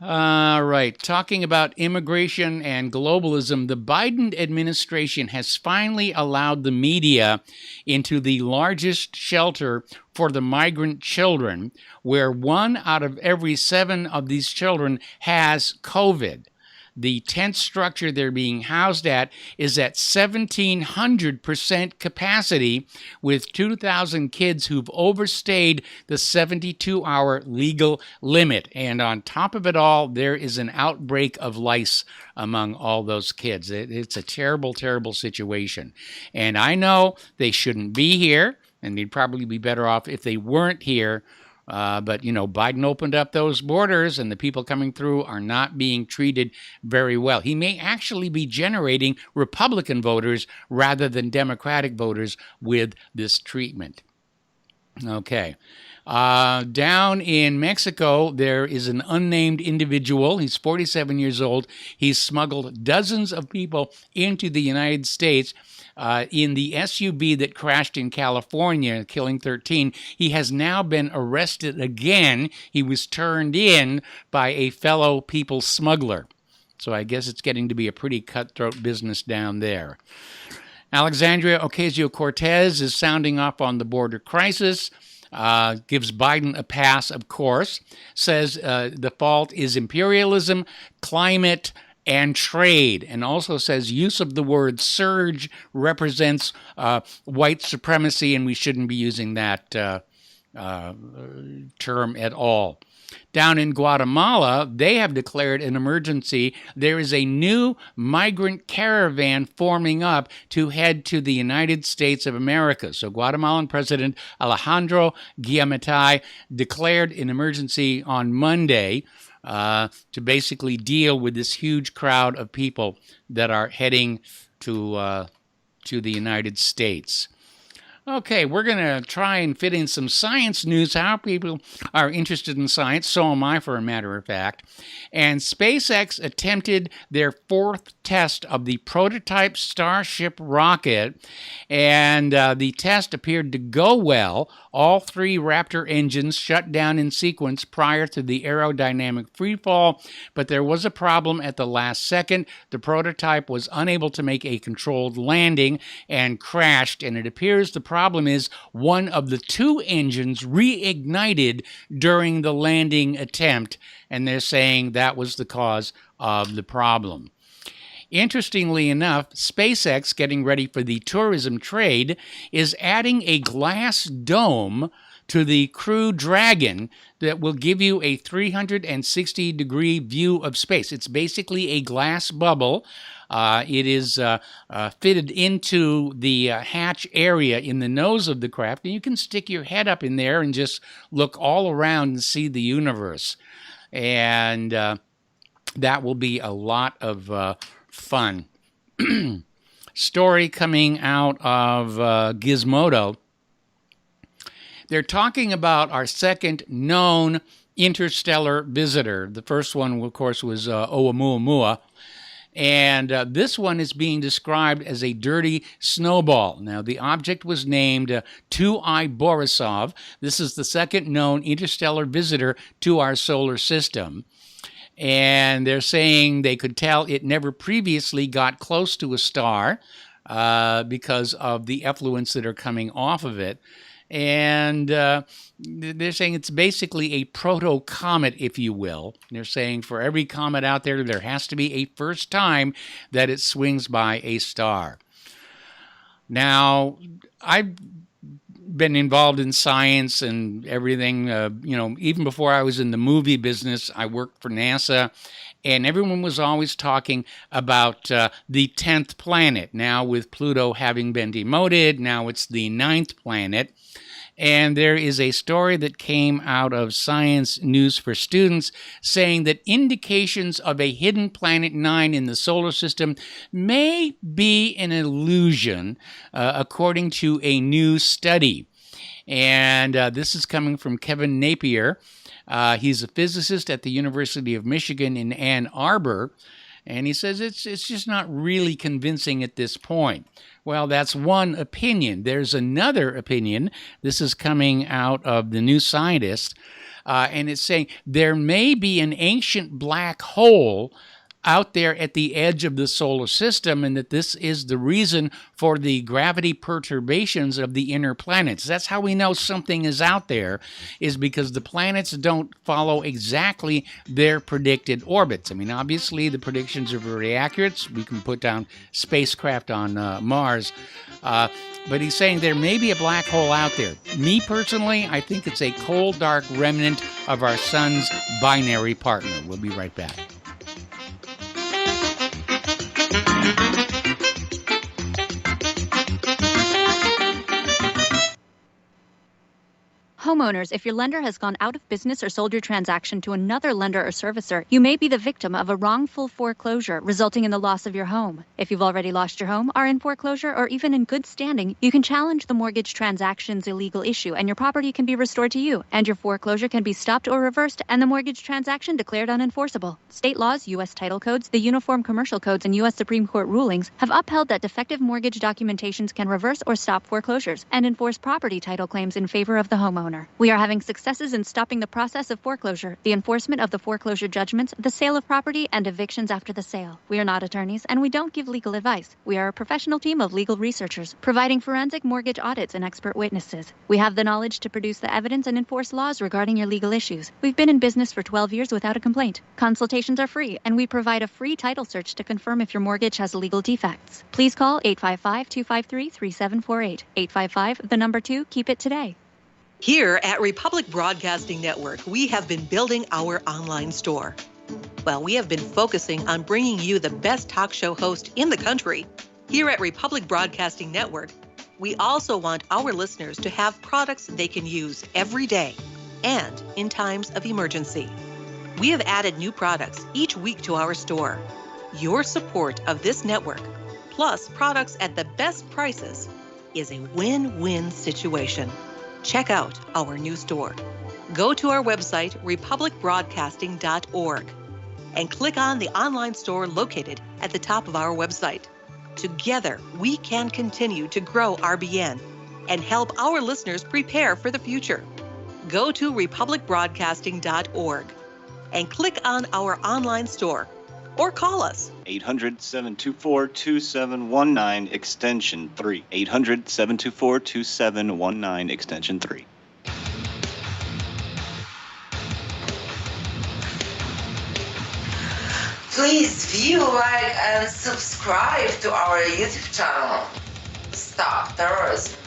All right, talking about immigration and globalism, the Biden administration has finally allowed the media into the largest shelter for the migrant children, where 1 out of every 7 of these children has COVID. The tent structure they're being housed at is at 1,700% capacity, with 2,000 kids who've overstayed the 72-hour legal limit. And on top of it all, there is an outbreak of lice among all those kids. It's a terrible, terrible situation. And I know they shouldn't be here, and they'd probably be better off if they weren't here. But, Biden opened up those borders, and the people coming through are not being treated very well. He may actually be generating Republican voters rather than Democratic voters with this treatment. Okay. Down in Mexico, there is an unnamed individual. He's 47 years old. He's smuggled dozens of people into the United States in the SUV that crashed in California, killing 13. He has now been arrested again. He was turned in by a fellow people smuggler. So I guess it's getting to be a pretty cutthroat business down there. Alexandria Ocasio-Cortez is sounding off on the border crisis. Gives Biden a pass, of course, says the fault is imperialism, climate, and trade, and also says use of the word surge represents white supremacy, and we shouldn't be using that term at all. Down in Guatemala, they have declared an emergency. There is a new migrant caravan forming up to head to the United States of America. So Guatemalan President Alejandro Giammattei declared an emergency on Monday to basically deal with this huge crowd of people that are heading to the United States. Okay, we're going to try and fit in some science news, how people are interested in science. So am I, for a matter of fact. And SpaceX attempted their 4th test of the prototype Starship rocket, and the test appeared to go well. All 3 Raptor engines shut down in sequence prior to the aerodynamic freefall, but there was a problem at the last second. The prototype was unable to make a controlled landing and crashed, and it appears the problem is one of the 2 engines reignited during the landing attempt, and they're saying that was the cause of the problem. Interestingly enough, SpaceX, getting ready for the tourism trade, is adding a glass dome to the Crew Dragon that will give you a 360-degree view of space. It's basically a glass bubble It is fitted into the hatch area in the nose of the craft, and you can stick your head up in there and just look all around and see the universe. And that will be a lot of fun. Story coming out of Gizmodo. They're talking about our second known interstellar visitor. The first one, of course, was Oumuamua. And this one is being described as a dirty snowball. Now, the object was named 2I Borisov. This is the second known interstellar visitor to our solar system. And they're saying they could tell it never previously got close to a star because of the effluents that are coming off of it. And they're saying it's basically a proto-comet, if you will. They're saying for every comet out there, there has to be a first time that it swings by a star. Now, I've been involved in science and everything. Even before I was in the movie business, I worked for NASA. And everyone was always talking about the 10th planet. Now, with Pluto having been demoted, now it's the 9th planet. And there is a story that came out of Science News for Students saying that indications of a hidden planet 9 in the solar system may be an illusion, according to a new study. And this is coming from Kevin Napier. He's a physicist at the University of Michigan in Ann Arbor, and he says it's just not really convincing at this point. Well, that's one opinion. There's another opinion. This is coming out of the New Scientist, and it's saying there may be an ancient black hole out there at the edge of the solar system, and that this is the reason for the gravity perturbations of the inner planets. That's how we know something is out there, is because the planets don't follow exactly their predicted orbits. I mean, obviously, the predictions are very accurate. We can put down spacecraft on Mars. But he's saying there may be a black hole out there. Me, personally, I think it's a cold, dark remnant of our sun's binary partner. We'll be right back. Homeowners, if your lender has gone out of business or sold your transaction to another lender or servicer, you may be the victim of a wrongful foreclosure, resulting in the loss of your home. If you've already lost your home, are in foreclosure, or even in good standing, you can challenge the mortgage transaction's illegal issue, and your property can be restored to you, and your foreclosure can be stopped or reversed, and the mortgage transaction declared unenforceable. State laws, U.S. title codes, the Uniform Commercial Codes, and U.S. Supreme Court rulings have upheld that defective mortgage documentations can reverse or stop foreclosures and enforce property title claims in favor of the homeowner. We are having successes in stopping the process of foreclosure, the enforcement of the foreclosure judgments, the sale of property, and evictions after the sale. We are not attorneys, and we don't give legal advice. We are a professional team of legal researchers, providing forensic mortgage audits and expert witnesses. We have the knowledge to produce the evidence and enforce laws regarding your legal issues. We've been in business for 12 years without a complaint. Consultations are free, and we provide a free title search to confirm if your mortgage has legal defects. Please call 855-253-3748. 855, the number 2, keep it today. Here at Republic Broadcasting Network, we have been building our online store. Well, we have been focusing on bringing you the best talk show host in the country. Here at Republic Broadcasting Network, we also want our listeners to have products they can use every day and in times of emergency. We have added new products each week to our store. Your support of this network, plus products at the best prices, is a win-win situation. Check out our new store. Go to our website, republicbroadcasting.org, and click on the online store located at the top of our website. Together, we can continue to grow RBN and help our listeners prepare for the future. Go to republicbroadcasting.org and click on our online store or call us. 800-724-2719, extension 3. 800-724-2719, extension 3. Please view, like, and subscribe to our YouTube channel. Stop Terrorism.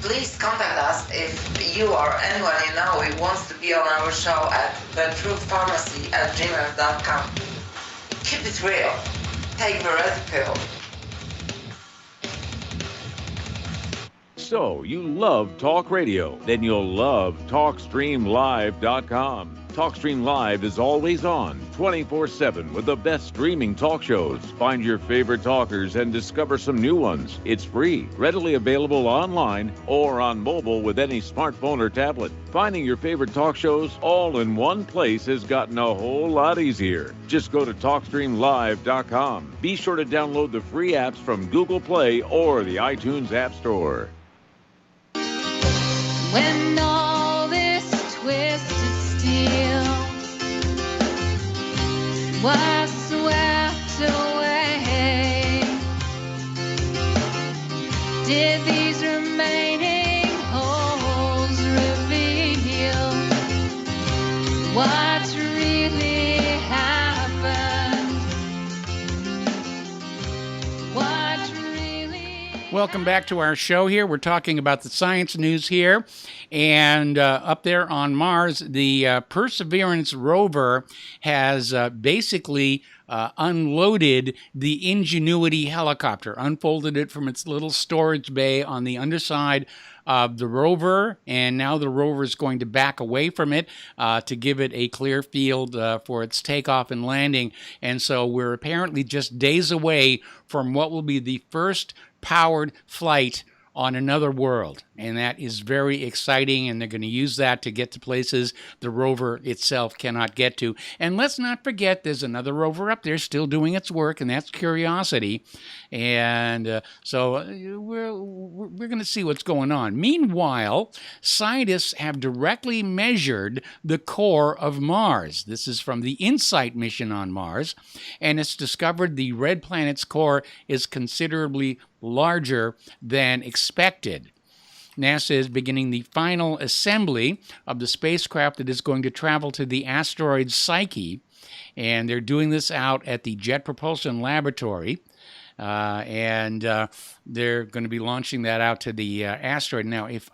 Please contact us if you or anyone you know who wants to be on our show at thetruthpharmacy@gmail.com. Keep it real. Take the red pill. So, you love talk radio? Then you'll love TalkStreamLive.com. TalkStream Live is always on, 24/7, with the best streaming talk shows. Find your favorite talkers and discover some new ones. It's free, readily available online or on mobile with any smartphone or tablet. Finding your favorite talk shows all in one place has gotten a whole lot easier. Just go to TalkStreamLive.com. Be sure to download the free apps from Google Play or the iTunes App Store. When all this twisted steel was swept away, did these remaining holes reveal what really happened? What really Welcome back to our show here. We're talking about the science news here. And up there on Mars, the Perseverance rover has basically unloaded the Ingenuity helicopter, unfolded it from its little storage bay on the underside of the rover, and now the rover is going to back away from it to give it a clear field for its takeoff and landing. And so we're apparently just days away from what will be the first powered flight on another world, and that is very exciting, and they're going to use that to get to places the rover itself cannot get to. And let's not forget there's another rover up there still doing its work, and that's Curiosity. And so we're going to see what's going on. Meanwhile, scientists have directly measured the core of Mars. This is from the InSight mission on Mars, and it's discovered the red planet's core is considerably larger than expected. NASA is beginning the final assembly of the spacecraft that is going to travel to the asteroid Psyche, and they're doing this out at the Jet Propulsion Laboratory, and they're going to be launching that out to the asteroid. Now, if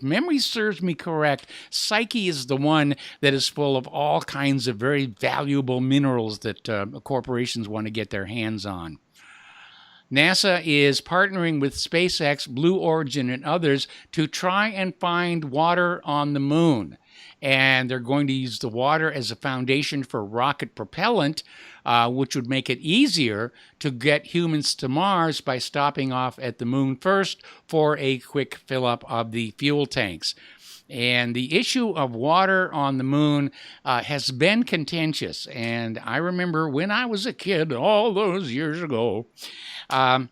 memory serves me correct, Psyche is the one that is full of all kinds of very valuable minerals that corporations want to get their hands on. NASA is partnering with SpaceX, Blue Origin, and others to try and find water on the moon. And they're going to use the water as a foundation for rocket propellant, which would make it easier to get humans to Mars by stopping off at the moon first for a quick fill-up of the fuel tanks. And the issue of water on the moon has been contentious. And I remember when I was a kid, all those years ago, I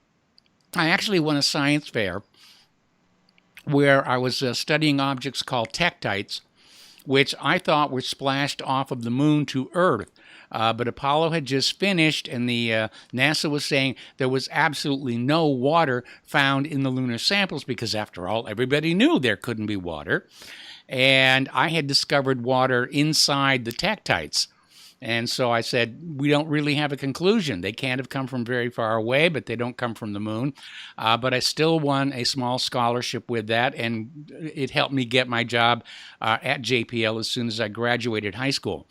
actually won a science fair where I was studying objects called tektites, which I thought were splashed off of the moon to Earth. But Apollo had just finished, and the NASA was saying there was absolutely no water found in the lunar samples because, after all, everybody knew there couldn't be water. And I had discovered water inside the tektites. And so I said, we don't really have a conclusion. They can't have come from very far away, but they don't come from the moon. But I still won a small scholarship with that, and it helped me get my job at JPL as soon as I graduated high school.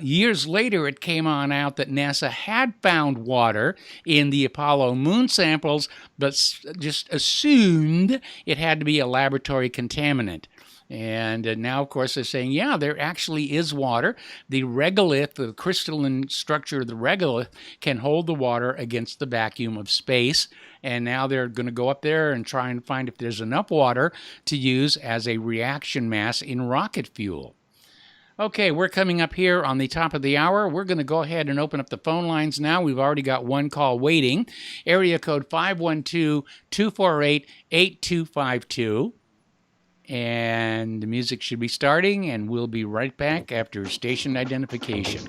Years later, it came on out that NASA had found water in the Apollo moon samples, but just assumed it had to be a laboratory contaminant. And now, of course, they're saying, yeah, there actually is water. The regolith, the crystalline structure of the regolith, can hold the water against the vacuum of space. And now they're going to go up there and try and find if there's enough water to use as a reaction mass in rocket fuel. Okay, we're coming up here on the top of the hour. We're going to go ahead and open up the phone lines now. We've already got one call waiting. Area code 512-248-8252. And the music should be starting, and we'll be right back after station identification.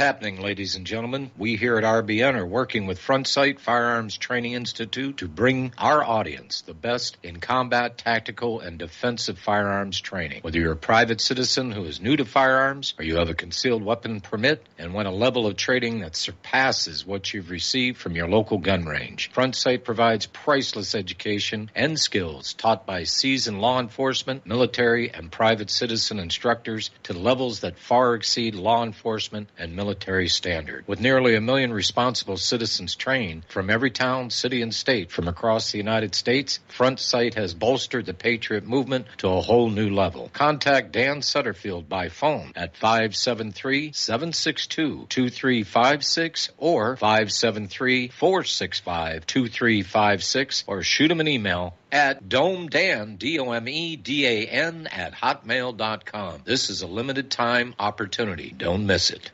happening, ladies and gentlemen? We here at RBN are working with Front Sight Firearms Training Institute to bring our audience the best in combat, tactical, and defensive firearms training. Whether you're a private citizen who is new to firearms or you have a concealed weapon permit and want a level of training that surpasses what you've received from your local gun range, Front Sight provides priceless education and skills taught by seasoned law enforcement, military, and private citizen instructors to levels that far exceed law enforcement and military standard. With nearly 1 million responsible citizens trained from every town, city, and state from across the United States, Front Sight has bolstered the Patriot movement to a whole new level. Contact Dan Sutterfield by phone at 573-762-2356 or 573-465-2356 or shoot him an email at domedan, DOMEDAN, at hotmail.com. This is a limited time opportunity. Don't miss it.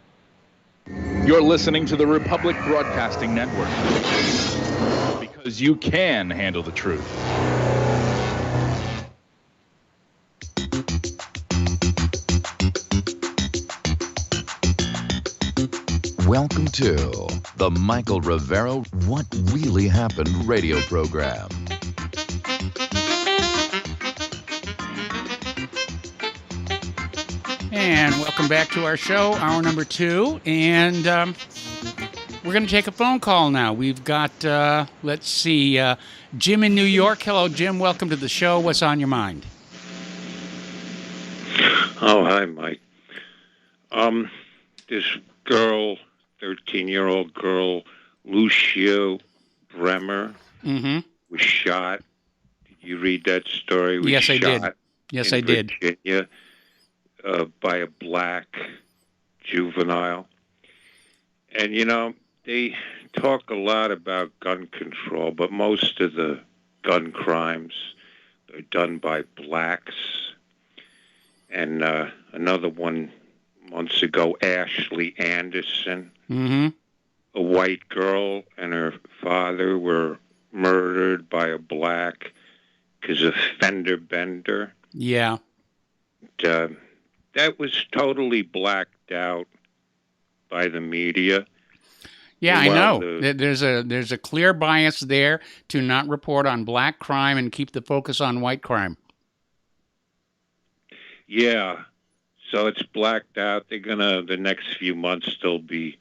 You're listening to the Republic Broadcasting Network because you can handle the truth. Welcome to the Michael Rivero What Really Happened radio program. And welcome back to our show, hour number 2. And we're going to take a phone call now. We've got, let's see, Jim in New York. Hello, Jim. Welcome to the show. What's on your mind? Oh, hi, Mike. This girl, 13-year-old girl, Lucia Bremer, was shot. Did you read that story? Yes, I did. Yes, I did. Virginia, by a black juvenile. And, you know, they talk a lot about gun control, but most of the gun crimes are done by blacks. And another one months ago, Ashley Anderson, a white girl and her father were murdered by a black because of fender bender. Yeah. That was totally blacked out by the media. Yeah, I know. There's a clear bias there to not report on black crime and keep the focus on white crime. Yeah. So it's blacked out. They're going to, the next few months, they'll be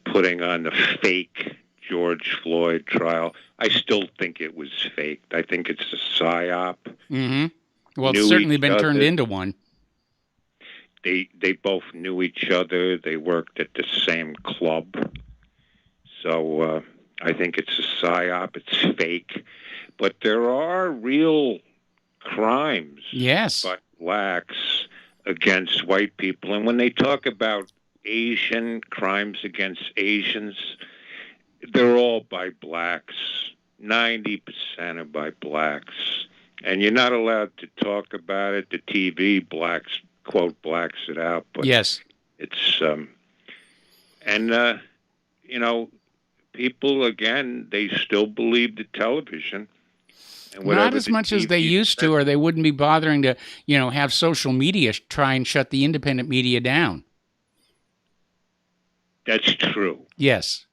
putting on the fake George Floyd trial. I still think it was faked. I think it's a psyop. Well, it's certainly been turned into one. They both knew each other. They worked at the same club. So I think it's a psyop. It's fake. But there are real crimes by blacks against white people. And when they talk about Asian crimes against Asians, they're all by blacks. 90% are by blacks. And you're not allowed to talk about it. The TV blacks, quote, blacks it out. But yes. It's, you know, people, again, they still believe the television. And not as much as they used to, or they wouldn't be bothering to, you know, have social media try and shut the independent media down. That's true. Yes.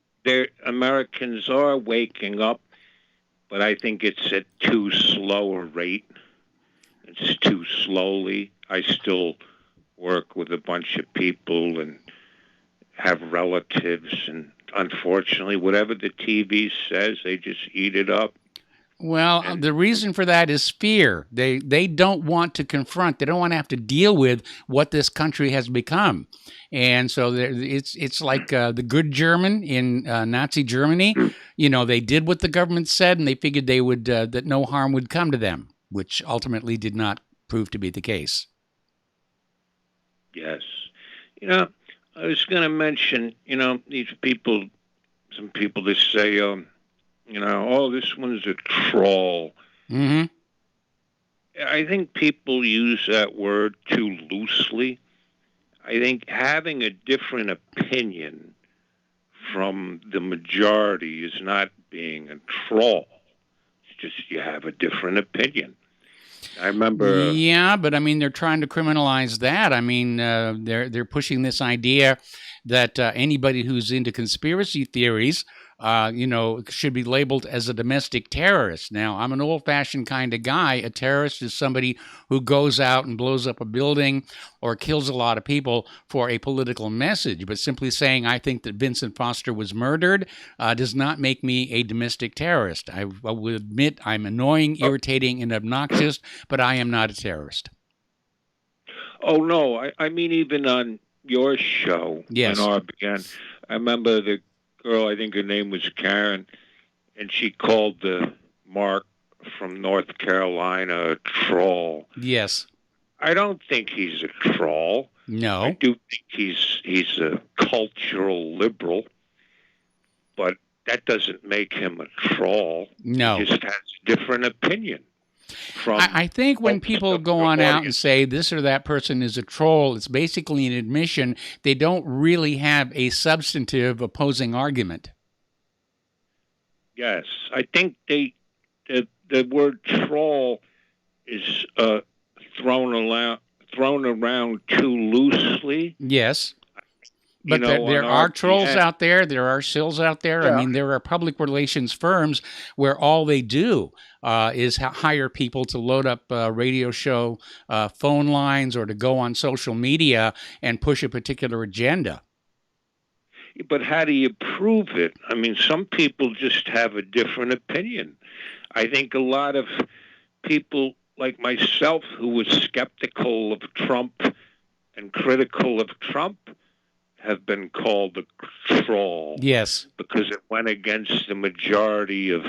Americans are waking up, but I think it's at too slow a rate. It's too slowly. I still work with a bunch of people and have relatives, and unfortunately, whatever the TV says, they just eat it up. Well, the reason for that is fear. They don't want to confront. They don't want to have to deal with what this country has become. And so it's like the good German in Nazi Germany. You know, they did what the government said, and they figured they would that no harm would come to them, which ultimately did not prove to be the case. Yes. You know, I was going to mention, you know, these people, some people that say, you know, oh, this one's a troll. I think people use that word too loosely. I think having a different opinion from the majority is not being a troll. It's just you have a different opinion. I remember. Yeah, but I mean, they're trying to criminalize that. I mean, they're pushing this idea that anybody who's into conspiracy theories, should be labeled as a domestic terrorist. Now, I'm an old-fashioned kind of guy. A terrorist is somebody who goes out and blows up a building or kills a lot of people for a political message. But simply saying I think that Vincent Foster was murdered does not make me a domestic terrorist. I will admit I'm annoying, irritating, and obnoxious, but I am not a terrorist. Oh, no. I mean, even on your show, yes. on RBN, I remember the girl, I think her name was Karen, and she called the Mark from North Carolina a troll. Yes. I don't think he's a troll. No. I do think he's a cultural liberal, but that doesn't make him a troll. No. He just has a different opinion. I think when people go on out and say this or that person is a troll, it's basically an admission they don't really have a substantive opposing argument. Yes, I think the word troll is thrown around too loosely. Yes. But there are trolls out there. There are shills out there. Yeah. I mean, there are public relations firms where all they do is hire people to load up radio show phone lines or to go on social media and push a particular agenda. But how do you prove it? I mean, some people just have a different opinion. I think a lot of people like myself who was skeptical of Trump and critical of Trump have been called a troll. Yes. Because it went against the majority of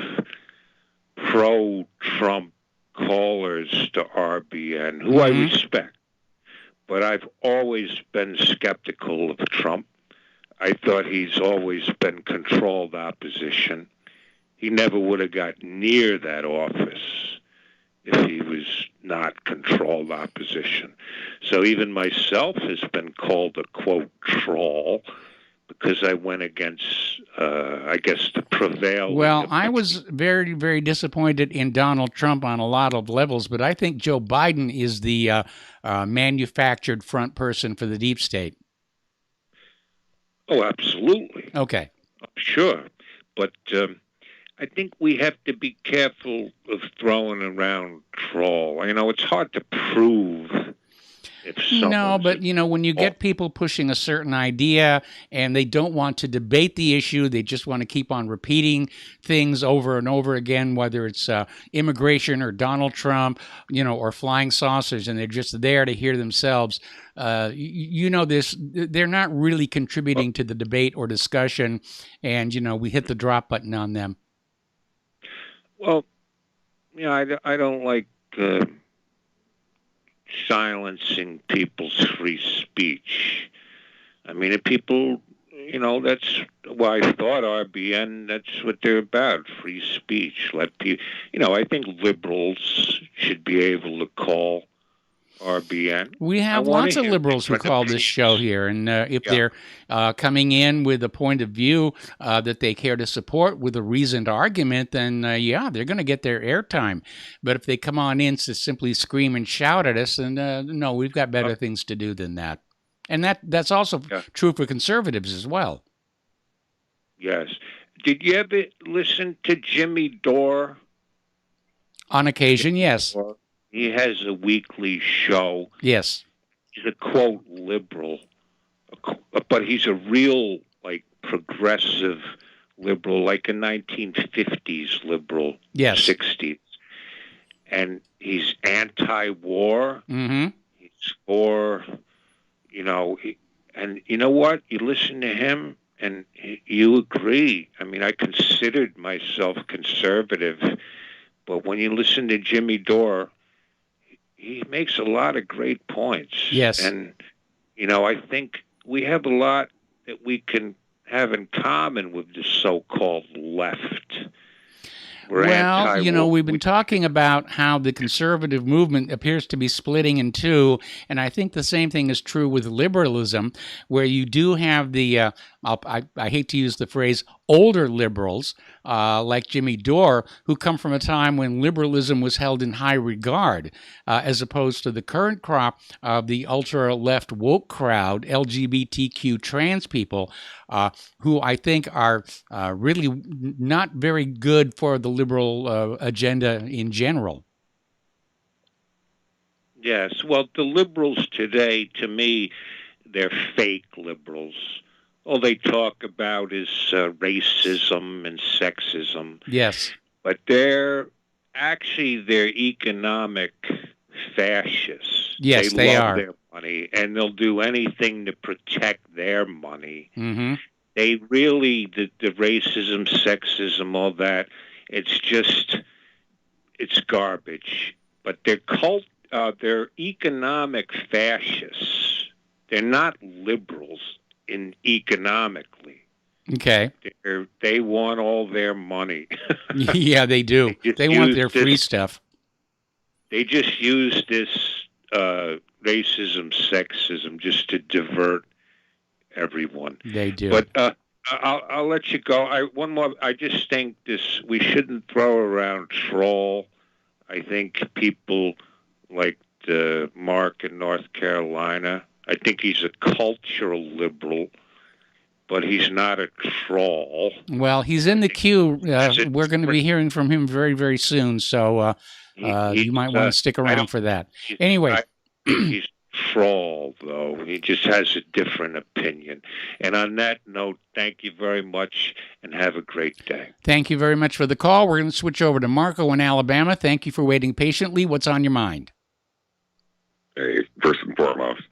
pro-Trump callers to RBN, who I respect. But I've always been skeptical of Trump. I thought he's always been controlled opposition. He never would have got near that office if he was not controlled opposition. So even myself has been called a, quote, troll because I went against, I guess, the prevailing. Well, I was very, very disappointed in Donald Trump on a lot of levels, but I think Joe Biden is the manufactured front person for the deep state. Oh, absolutely. Okay. Sure. But I think we have to be careful of throwing around troll. You know, it's hard to prove if someone's... No, but, when you get people pushing a certain idea and they don't want to debate the issue, they just want to keep on repeating things over and over again, whether it's immigration or Donald Trump, or flying saucers, and they're just there to hear themselves. They're not really contributing to the debate or discussion, and, we hit the drop button on them. Well, I don't like silencing people's free speech. I mean, if people, that's why I thought RBN, that's what they're about, free speech. Let people, I think liberals should be able to call RBN. We have lots of liberals who call this show here, and if they're coming in with a point of view that they care to support with a reasoned argument, then they're going to get their airtime. But if they come on in to simply scream and shout at us, then no, we've got better things to do than that. And that's also true for conservatives as well. Yes. Did you ever listen to Jimmy Dore? On occasion, yes. He has a weekly show. Yes. He's a, quote, liberal, but he's a real, progressive liberal, like a 1950s liberal, yes. 60s. And he's anti-war. Mm-hmm. He's for, and you know what? You listen to him and you agree. I mean, I considered myself conservative, but when you listen to Jimmy Dore, he makes a lot of great points. Yes. And, I think we have a lot that we can have in common with the so-called left. Well, we've been talking about how the conservative movement appears to be splitting in two, and I think the same thing is true with liberalism, where you do have the I hate to use the phrase older liberals like Jimmy Dore, who come from a time when liberalism was held in high regard, as opposed to the current crop of the ultra-left woke crowd, LGBTQ trans people, who I think are really not very good for the liberal agenda in general. Yes, well, the liberals today, to me, they're fake liberals. All they talk about is racism and sexism. Yes. But they're economic fascists. Yes, they love are. Their money, and they'll do anything to protect their money. Mm-hmm. They really, the racism, sexism, all that, it's garbage. But they're economic fascists. They're not liberals economically. Okay. They want all their money. Yeah, they do. They want their free stuff. They just use this racism, sexism, just to divert everyone. They do. But I'll let you go. One more. I just think we shouldn't throw around troll. I think people like Mark in North Carolina, I think he's a cultural liberal, but he's not a troll. Well, he's in the queue. We're going to be hearing from him very, very soon, so you might want to stick around for that. Anyway. He's a troll, though. He just has a different opinion. And on that note, thank you very much, and have a great day. Thank you very much for the call. We're going to switch over to Marco in Alabama. Thank you for waiting patiently. What's on your mind? Hey, first and foremost,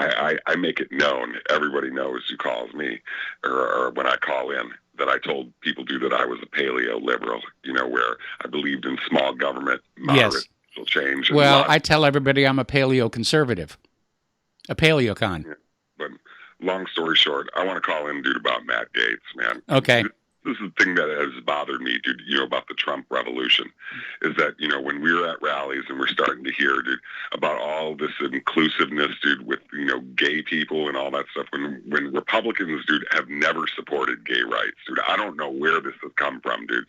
I make it known, everybody knows who calls me, or when I call in, that I told people that I was a paleo liberal, where I believed in small government, moderate social change. Well, I tell everybody I'm a paleo conservative, a paleocon. Yeah, but long story short, I want to call in, dude, about Matt Gaetz, man. Okay. This is the thing that has bothered me, dude, about the Trump revolution, is that, when we were at rallies and we're starting to hear, dude, about all this inclusiveness, dude, with, gay people and all that stuff, when Republicans, dude, have never supported gay rights, dude, I don't know where this has come from, dude,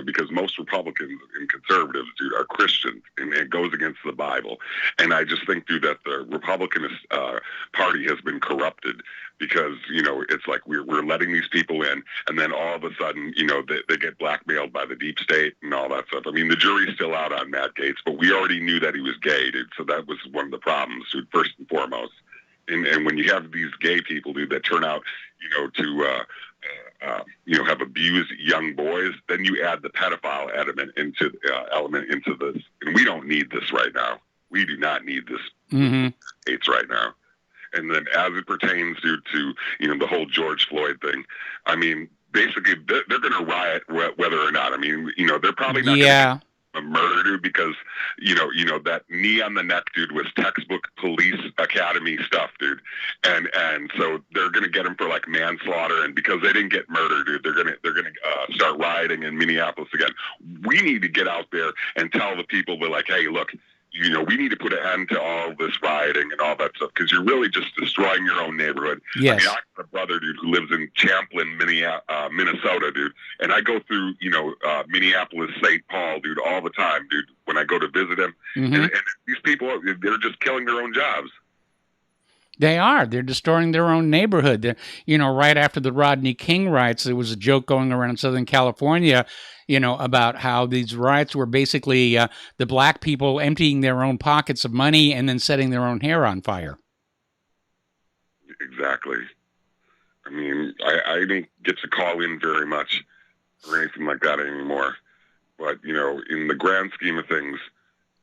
because most Republicans and conservatives, dude, are Christians, and it goes against the Bible. And I just think, dude, that the Republican Party has been corrupted, because, it's like we're letting these people in, and then all of a sudden, they get blackmailed by the deep state and all that stuff. I mean, the jury's still out on Matt Gaetz, but we already knew that he was gay, dude, so that was one of the problems, dude, first and foremost. And when you have these gay people, dude, that turn out, to have abused young boys, then you add the pedophile element into this, and we don't need this right now. We do not need this Gaetz right now. And then as it pertains, dude, to, the whole George Floyd thing, I mean, basically, they're going to riot whether or not. I mean, they're probably not going to a murder, dude, because, that knee on the neck, dude, was textbook police academy stuff, dude. And so they're going to get him for, like, manslaughter. And because they didn't get murdered, dude, they're going to start rioting in Minneapolis again. We need to get out there and tell the people, we're like, hey, look, we need to put an end to all this rioting and all that stuff, because you're really just destroying your own neighborhood. Yes. I mean, I got a brother, dude, who lives in Champlin, Minnesota, dude, and I go through, Minneapolis, St. Paul, dude, all the time, dude, when I go to visit him. And these people, they're just killing their own jobs. They are. They're destroying their own neighborhood. Right after the Rodney King riots, there was a joke going around in Southern California, about how these riots were basically the black people emptying their own pockets of money and then setting their own hair on fire. Exactly. I mean, I don't get to call in very much or anything like that anymore. But, in the grand scheme of things,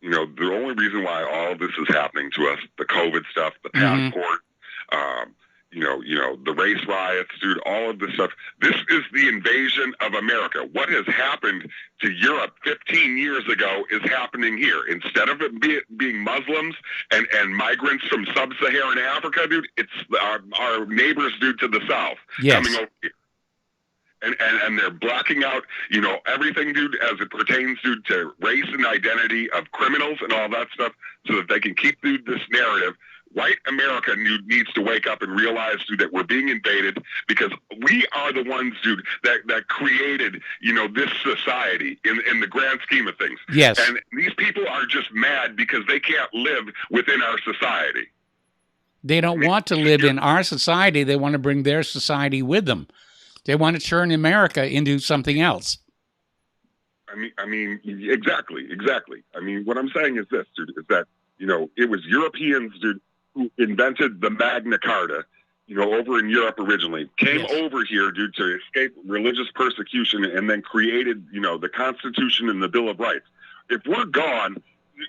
the only reason why all of this is happening to us, the COVID stuff, the passport, the race riots, dude, all of this stuff, this is the invasion of America. What has happened to Europe 15 years ago is happening here. Instead of it being Muslims and migrants from sub-Saharan Africa, dude, it's our neighbors, dude, to the south coming over here. And they're blocking out, everything, dude, as it pertains, dude, to race and identity of criminals and all that stuff, so that they can keep, dude, this narrative white America needs to wake up and realize, dude, that we're being invaded because we are the ones, dude, that created, this society in the grand scheme of things. Yes. And these people are just mad because they can't live within our society. They don't want to live in our society. They want to bring their society with them. They want to turn America into something else. I mean, exactly. I mean, what I'm saying is this, dude, is that, it was Europeans, dude, who invented the Magna Carta, over in Europe originally, came over here, dude, to escape religious persecution and then created, the Constitution and the Bill of Rights. If we're gone,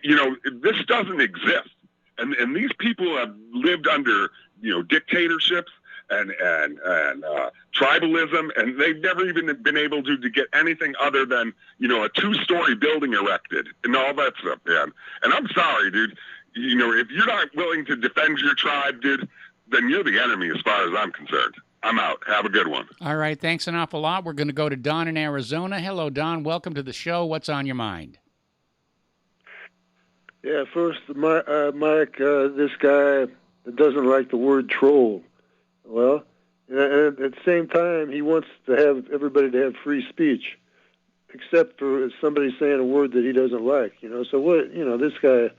this doesn't exist. And these people have lived under, dictatorships and tribalism, and they've never even been able to get anything other than, a 2-story building erected and all that stuff, man. And I'm sorry, dude. If you're not willing to defend your tribe, dude, then you're the enemy as far as I'm concerned. I'm out. Have a good one. All right. Thanks an awful lot. We're going to go to Don in Arizona. Hello, Don. Welcome to the show. What's on your mind? Yeah, first, Mike, this guy that doesn't like the word troll. Well, and at the same time, he wants to have everybody to have free speech, except for somebody saying a word that he doesn't like. So what? This guy,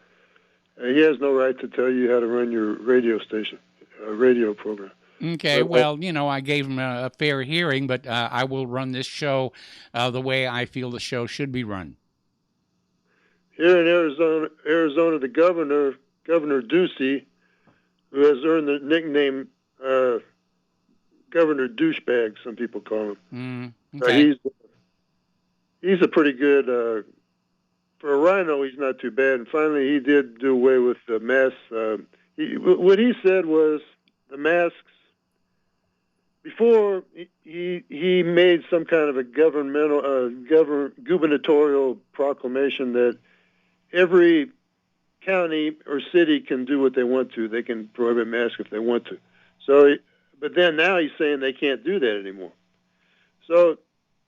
he has no right to tell you how to run your radio station, radio program. Okay, well, I gave him a fair hearing, but I will run this show the way I feel the show should be run. Here in Arizona, the Governor Ducey, who has earned the nickname Governor Douchebag, some people call him. Okay. He's a pretty good, for a rhino, he's not too bad. And finally, he did do away with the masks. What he said was the masks, before he made some kind of a gubernatorial proclamation that every county or city can do what they want to. They can prohibit masks if they want to. So, but then now he's saying they can't do that anymore. So,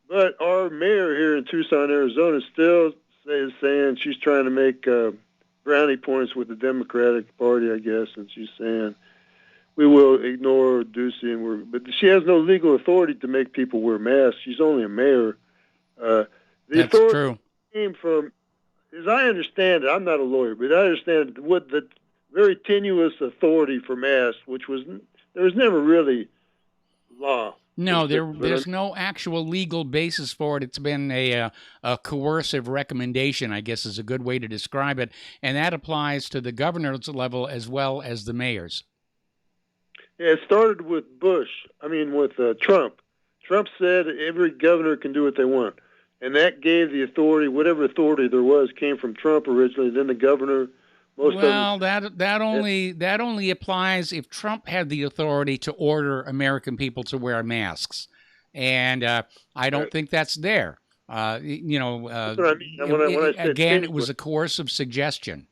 but our mayor here in Tucson, Arizona, still is saying she's trying to make brownie points with the Democratic Party, I guess, and she's saying we will ignore Ducey, but she has no legal authority to make people wear masks. She's only a mayor. The That's authority true. came from, as I understand it, I'm not a lawyer, but I understand what the very tenuous authority for masks, which was there was never really law. No, there's no actual legal basis for it. It's been a coercive recommendation, I guess is a good way to describe it, and that applies to the governor's level as well as the mayor's. Yeah, it started with with Trump. Trump said every governor can do what they want. And that gave the authority, whatever authority there was, came from Trump originally, then the governor. That only applies if Trump had the authority to order American people to wear masks. And I don't think that's there. That's what I mean. When I said again, it was a coercive suggestion.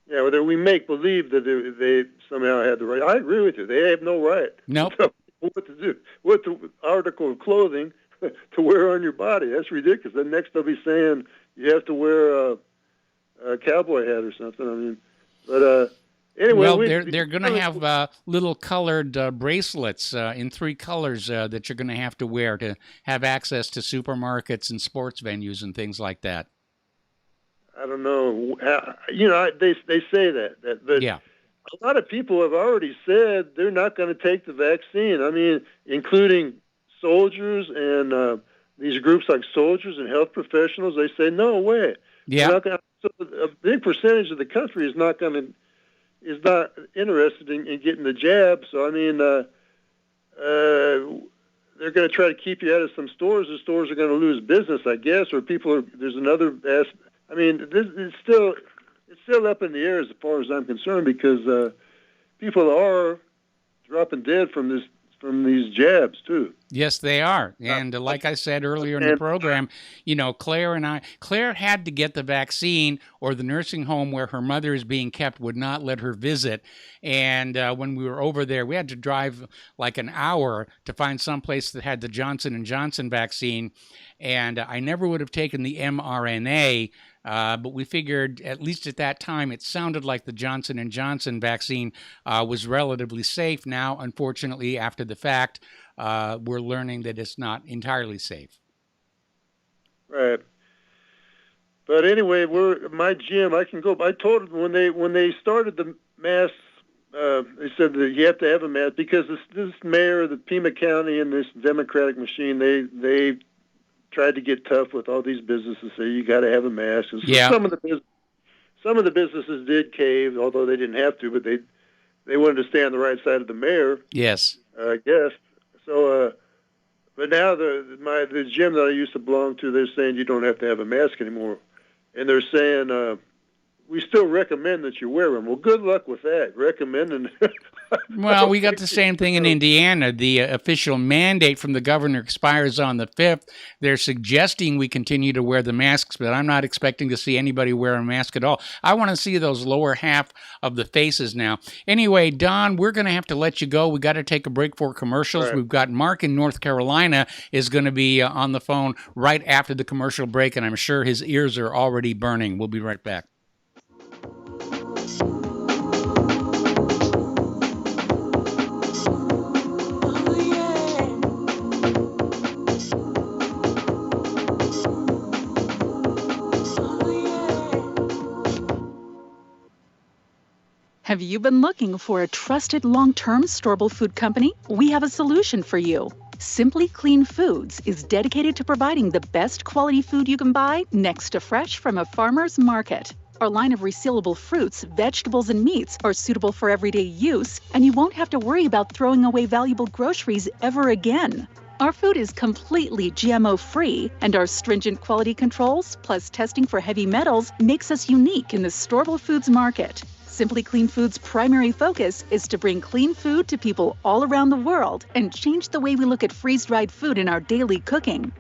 Yeah, well, we make believe that they somehow had the right. I agree with you. They have no right. Nope. To tell people what to do? What the article of clothing to wear on your body? That's ridiculous. Then next they'll be saying you have to wear a cowboy hat or something. I mean, but anyway. Well, they're going to have little colored bracelets in 3 colors that you're going to have to wear to have access to supermarkets and sports venues and things like that. I don't know. They say that, but yeah. A lot of people have already said they're not going to take the vaccine. I mean, including soldiers and these groups like soldiers and health professionals. They say no way. Yeah. So a big percentage of the country is not interested in getting the jab. So I mean, they're going to try to keep you out of some stores. The stores are going to lose business, I guess, or there's another aspect. I mean, it's still up in the air as far as I'm concerned because people are dropping dead from these jabs too. Yes, they are. And like I said earlier in the program, Claire had to get the vaccine, or the nursing home where her mother is being kept would not let her visit. And when we were over there, we had to drive like an hour to find some place that had the Johnson & Johnson vaccine. And I never would have taken the mRNA, but we figured, at least at that time, it sounded like the Johnson & Johnson vaccine was relatively safe. Now, unfortunately, after the fact, we're learning that it's not entirely safe. Right. But anyway, my gym. I can go. I told them when they started the masks, they said that you have to have a mask because this mayor of the Pima County and this Democratic machine, they tried to get tough with all these businesses. Say you got to have a mask. And so yeah. Some of the businesses did cave, although they didn't have to, but they wanted to stay on the right side of the mayor. Yes. I guess. So, but now the gym that I used to belong to, they're saying you don't have to have a mask anymore, and they're saying we still recommend that you wear them. Well, good luck with that. Recommending. Well, we got the same thing in Indiana. The official mandate from the governor expires on the 5th. They're suggesting we continue to wear the masks, but I'm not expecting to see anybody wear a mask at all. I want to see those lower half of the faces now. Anyway, Don, we're going to have to let you go. We got to take a break for commercials. Right. We've got Mark in North Carolina is going to be on the phone right after the commercial break, and I'm sure his ears are already burning. We'll be right back. Have you been looking for a trusted long-term storable food company? We have a solution for you. Simply Clean Foods is dedicated to providing the best quality food you can buy next to fresh from a farmer's market. Our line of resealable fruits, vegetables, and meats are suitable for everyday use, and you won't have to worry about throwing away valuable groceries ever again. Our food is completely GMO-free, and our stringent quality controls, plus testing for heavy metals, makes us unique in the storable foods market. Simply Clean Foods' primary focus is to bring clean food to people all around the world and change the way we look at freeze-dried food in our daily cooking.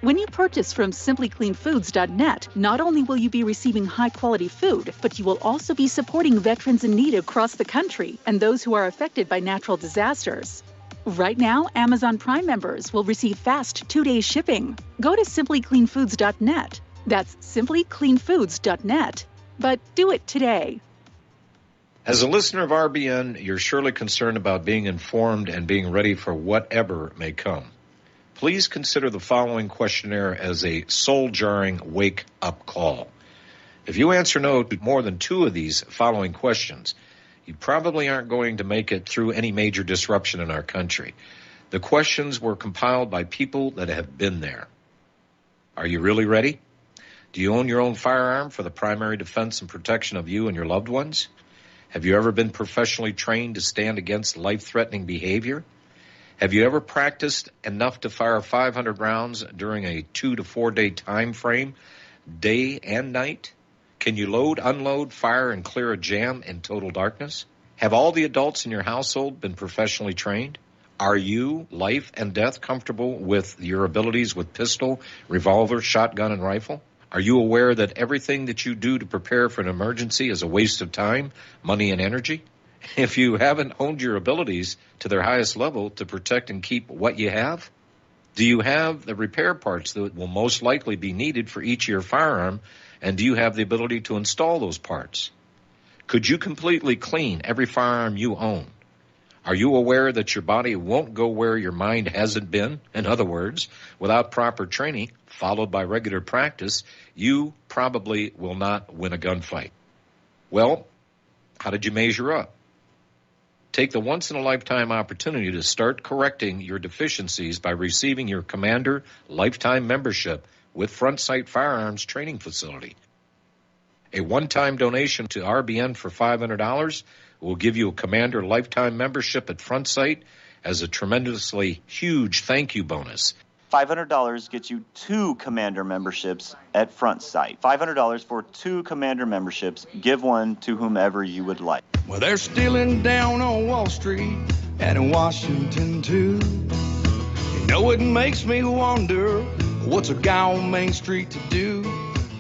When you purchase from simplycleanfoods.net, not only will you be receiving high-quality food, but you will also be supporting veterans in need across the country and those who are affected by natural disasters. Right now, Amazon Prime members will receive fast 2-day shipping. Go to simplycleanfoods.net. That's simplycleanfoods.net. But do it today. As a listener of RBN, you're surely concerned about being informed and being ready for whatever may come. Please consider the following questionnaire as a soul-jarring wake-up call. If you answer no to more than 2 of these following questions, you probably aren't going to make it through any major disruption in our country. The questions were compiled by people that have been there. Are you really ready? Do you own your own firearm for the primary defense and protection of you and your loved ones? Have you ever been professionally trained to stand against life-threatening behavior? Have you ever practiced enough to fire 500 rounds during a 2 to 4 day time frame, day and night? Can you load, unload, fire, and clear a jam in total darkness? Have all the adults in your household been professionally trained? Are you, life and death, comfortable with your abilities with pistol, revolver, shotgun, and rifle? Are you aware that everything that you do to prepare for an emergency is a waste of time, money, and energy? If you haven't honed your abilities to their highest level to protect and keep what you have, do you have the repair parts that will most likely be needed for each of your firearm, and do you have the ability to install those parts? Could you completely clean every firearm you own? Are you aware that your body won't go where your mind hasn't been? In other words, without proper training, followed by regular practice, you probably will not win a gunfight. Well, how did you measure up? Take the once-in-a-lifetime opportunity to start correcting your deficiencies by receiving your Commander Lifetime Membership with Front Sight Firearms Training Facility. A one-time donation to RBN for $500 will give you a Commander Lifetime Membership at Front Sight as a tremendously huge thank you bonus. $500 gets you 2 Commander memberships at Front Sight. $500 for 2 Commander memberships. Give one to whomever you would like. Well, they're stealing down on Wall Street and in Washington, too. You know it makes me wonder, what's a guy on Main Street to do?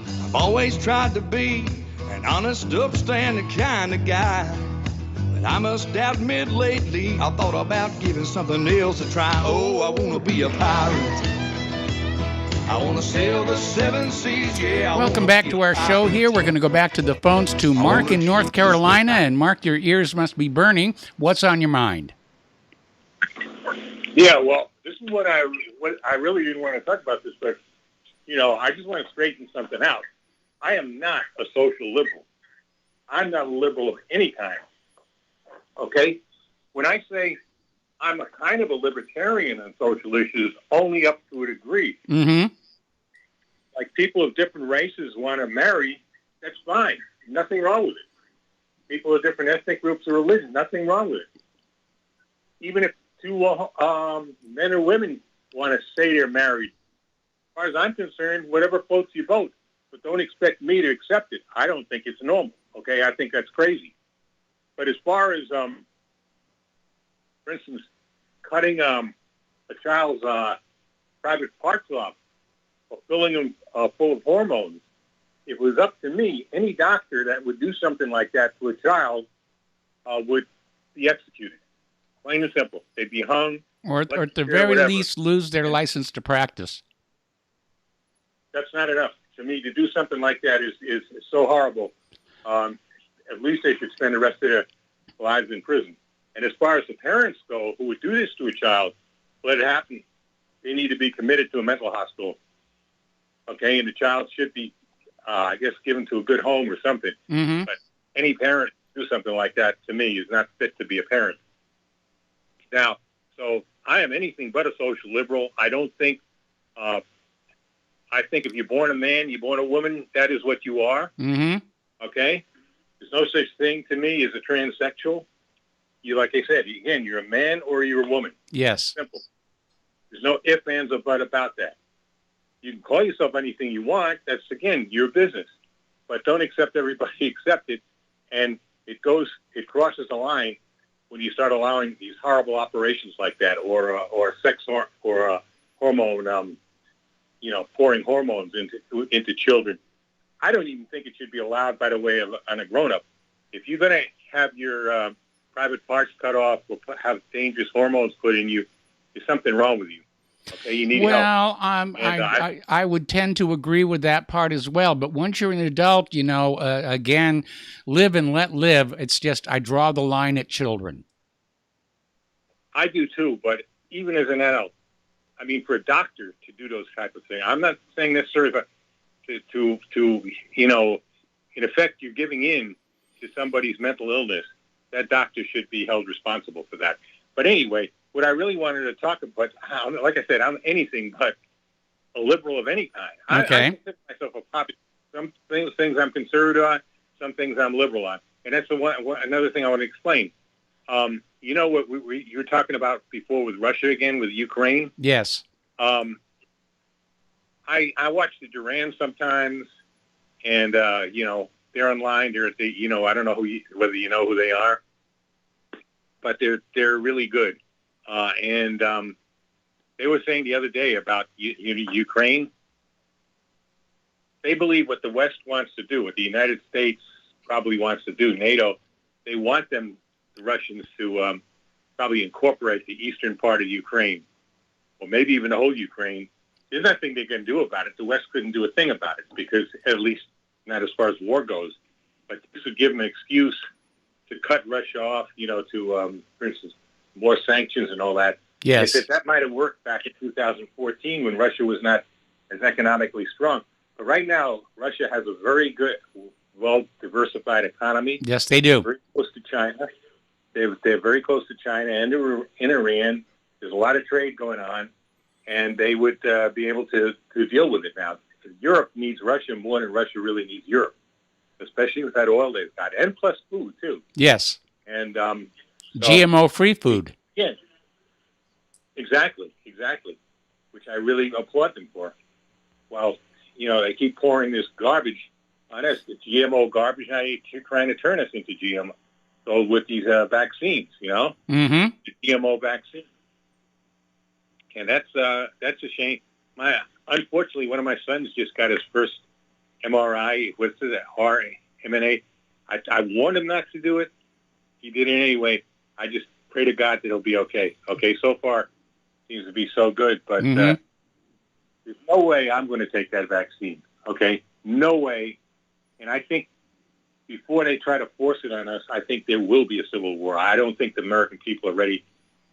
I've always tried to be an honest, upstanding kind of guy. But I must admit lately, I thought about giving something else a try. Oh, I want to be a pirate. I want to sail the seven seas, yeah. Welcome back to our show here. We're going to go back to the phones to Mark in North Carolina. And Mark, your ears must be burning. What's on your mind? Yeah, well, this is what I really didn't want to talk about this, but, I just want to straighten something out. I am not a social liberal. I'm not a liberal of any kind. Okay? When I say I'm a kind of a libertarian on social issues, only up to a degree. Mm-hmm. Like people of different races want to marry, that's fine. Nothing wrong with it. People of different ethnic groups or religions, nothing wrong with it. Even if two men or women want to say they're married, as far as I'm concerned, whatever floats your boat. But don't expect me to accept it. I don't think it's normal. Okay, I think that's crazy. But as far as, for instance, cutting a child's private parts off or filling them full of hormones, if it was up to me, any doctor that would do something like that to a child would be executed. Plain and simple. They'd be hung. Or at the very least, lose their license to practice. That's not enough. To me, to do something like that is so horrible. At least they should spend the rest of their lives in prison. And as far as the parents go who would do this to a child, let it happen. They need to be committed to a mental hospital. Okay, and the child should be, I guess, given to a good home or something. Mm-hmm. But any parent who do something like that, to me, is not fit to be a parent. Now, so I am anything but a social liberal. I don't think, I think if you're born a man, you're born a woman, that is what you are. Mm-hmm. Okay? There's no such thing to me as a transsexual. You, like I said, again, you're a man or you're a woman. Yes. Simple. There's no ifs, ands, or buts about that. You can call yourself anything you want. That's, again, your business. But don't accept everybody accept it. And it crosses the line when you start allowing these horrible operations like that or sex or hormone, pouring hormones into children. I don't even think it should be allowed, by the way, on a grown-up. If you're going to have your private parts cut off or have dangerous hormones put in you, there's something wrong with you. Okay, you need help. Well, I would tend to agree with that part as well. But once you're an adult, again, live and let live. It's just I draw the line at children. I do too, but even as an adult, I mean, for a doctor to do those type of things, I'm not saying necessarily to in effect, you're giving in to somebody's mental illness. That doctor should be held responsible for that. But anyway, what I really wanted to talk about, like I said, I'm anything but a liberal of any kind. Okay. I consider myself a populist. Some things I'm conservative on, some things I'm liberal on. And that's another thing I want to explain. You know what you were talking about before with Russia again, with Ukraine? Yes. I watch the Duran sometimes, and, they're online. They're at the, I don't know whether you know who they are, but they're really good. And they were saying the other day about Ukraine. They believe what the West wants to do, what the United States probably wants to do, NATO. They want the Russians to probably incorporate the eastern part of Ukraine, or maybe even the whole Ukraine. There's nothing they can do about it. The West couldn't do a thing about it, because at least not as far as war goes. But this would give them an excuse to cut Russia off, to, for instance, more sanctions and all that. Yes. They said that might have worked back in 2014 when Russia was not as economically strong. But right now, Russia has a very good, well-diversified economy. Yes, they do. Very close to China. They're very close to China and in Iran. There's a lot of trade going on, and they would be able to deal with it now. Europe needs Russia more than Russia really needs Europe, especially with that oil they've got, and plus food, too. Yes. And GMO-free food. Yeah, exactly, which I really applaud them for. Well, they keep pouring this garbage on us, the GMO garbage. Now you're trying to turn us into GMO. So with these vaccines, Mm-hmm. the GMO vaccine. And that's a shame. Unfortunately, one of my sons just got his first MRI. What's it? RMNA. I warned him not to do it. He did it anyway. I just pray to God that he'll be okay. Okay, so far seems to be so good, but there's no way I'm going to take that vaccine. Okay, no way. And I think before they try to force it on us, I think there will be a civil war. I don't think the American people are ready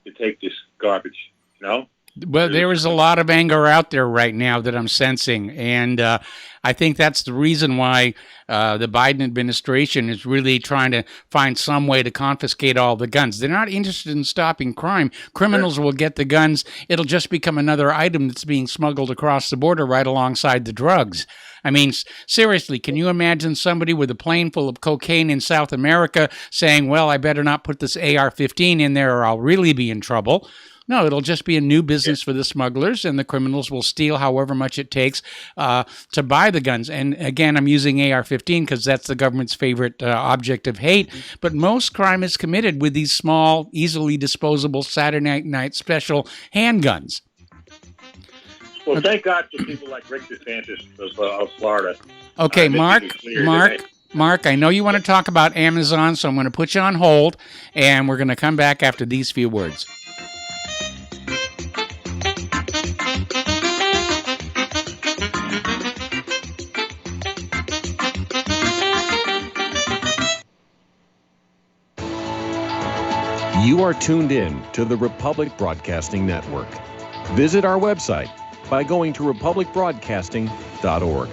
to take this garbage. You know? Well, there is a lot of anger out there right now that I'm sensing, and I think that's the reason why the Biden administration is really trying to find some way to confiscate all the guns. They're not interested in stopping crime. Criminals will get the guns. It'll just become another item that's being smuggled across the border right alongside the drugs. I mean, seriously, can you imagine somebody with a plane full of cocaine in South America saying, well, I better not put this AR-15 in there or I'll really be in trouble? No, it'll just be a new business for the smugglers, and the criminals will steal however much it takes to buy the guns. And again, I'm using AR-15 because that's the government's favorite object of hate. But most crime is committed with these small, easily disposable Saturday night special handguns. Well, thank God for people like Rick DeSantis of Florida. Okay, Mark, I know you want to talk about Amazon, so I'm going to put you on hold, and we're going to come back after these few words. You are tuned in to the Republic Broadcasting Network. Visit our website by going to republicbroadcasting.org.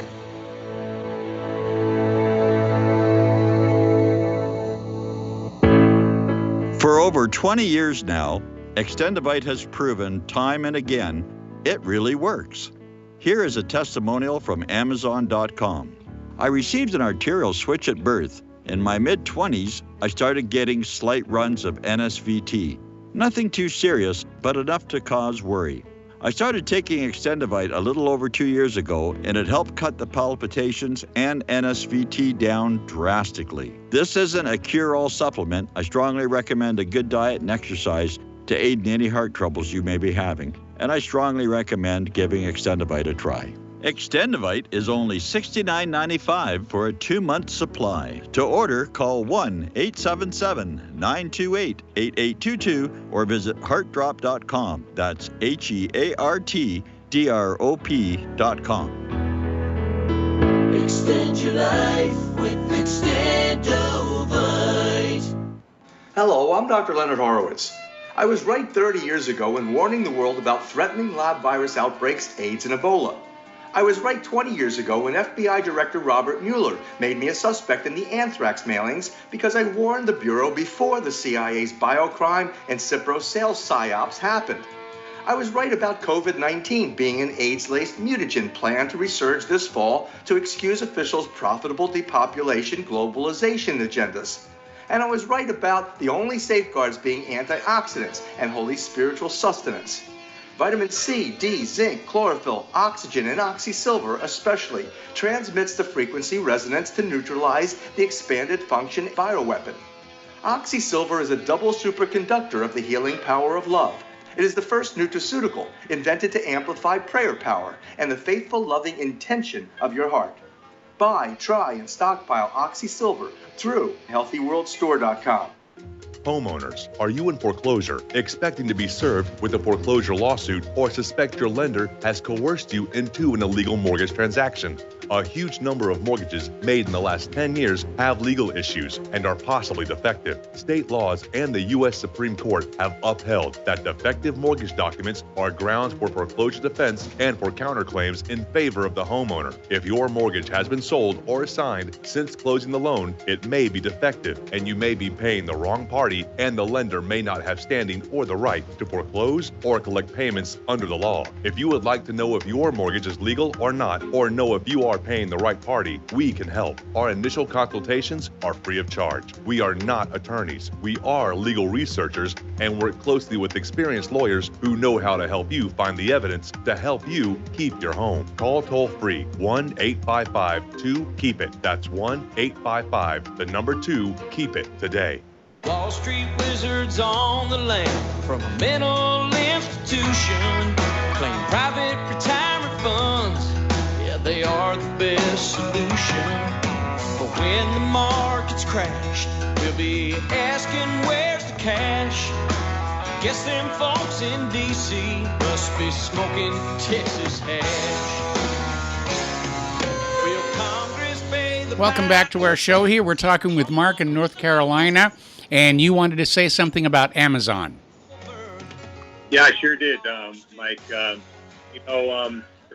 For over 20 years now, Extendivite has proven time and again it really works. Here is a testimonial from Amazon.com. I received an arterial switch at birth. In my mid-20s, I started getting slight runs of NSVT. Nothing too serious, but enough to cause worry. I started taking Extendivite a little over 2 years ago, and it helped cut the palpitations and NSVT down drastically. This isn't a cure-all supplement. I strongly recommend a good diet and exercise to aid in any heart troubles you may be having, and I strongly recommend giving Extendivite a try. Extendivite is only $69.95 for a 2-month supply. To order, call 1-877-928-8822 or visit heartdrop.com. That's HEARTDROP.com. Extend your life with Extendivite. Hello, I'm Dr. Leonard Horowitz. I was right 30 years ago in warning the world about threatening lab virus outbreaks, AIDS, and Ebola. I was right 20 years ago when FBI Director Robert Mueller made me a suspect in the anthrax mailings because I warned the Bureau before the CIA's biocrime and Cipro sales psyops happened. I was right about COVID-19 being an AIDS-laced mutagen planned to resurge this fall to excuse officials' profitable depopulation globalization agendas. And I was right about the only safeguards being antioxidants and holy spiritual sustenance. Vitamin C, D, zinc, chlorophyll, oxygen, and oxysilver especially transmits the frequency resonance to neutralize the expanded function bioweapon. Oxysilver is a double superconductor of the healing power of love. It is the first nutraceutical invented to amplify prayer power and the faithful, loving intention of your heart. Buy, try, and stockpile Oxysilver through HealthyWorldStore.com. Homeowners, are you in foreclosure, expecting to be served with a foreclosure lawsuit, or suspect your lender has coerced you into an illegal mortgage transaction? A huge number of mortgages made in the last 10 years have legal issues and are possibly defective. State laws and the U.S. Supreme Court have upheld that defective mortgage documents are grounds for foreclosure defense and for counterclaims in favor of the homeowner. If your mortgage has been sold or assigned since closing the loan, it may be defective and you may be paying the wrong party, and the lender may not have standing or the right to foreclose or collect payments under the law. If you would like to know if your mortgage is legal or not, or know if you are paying the right party, we can help. Our initial consultations are free of charge. We are not attorneys. We are legal researchers and work closely with experienced lawyers who know how to help you find the evidence to help you keep your home. Call toll-free 1-855-2-KEEP-IT. That's 1-855-2-KEEP-IT today. Wall Street wizards on the land, from a mental institution Constitution, claim private retirement funds. Yeah, they are the best solution. But when the markets crash, we'll be asking where's the cash. Guess them folks in D.C. must be smoking Texas hash. Will Congress pay the Welcome back to our show here. We're talking with Mark in North Carolina, and you wanted to say something about Amazon. Yeah, I sure did, Mike. As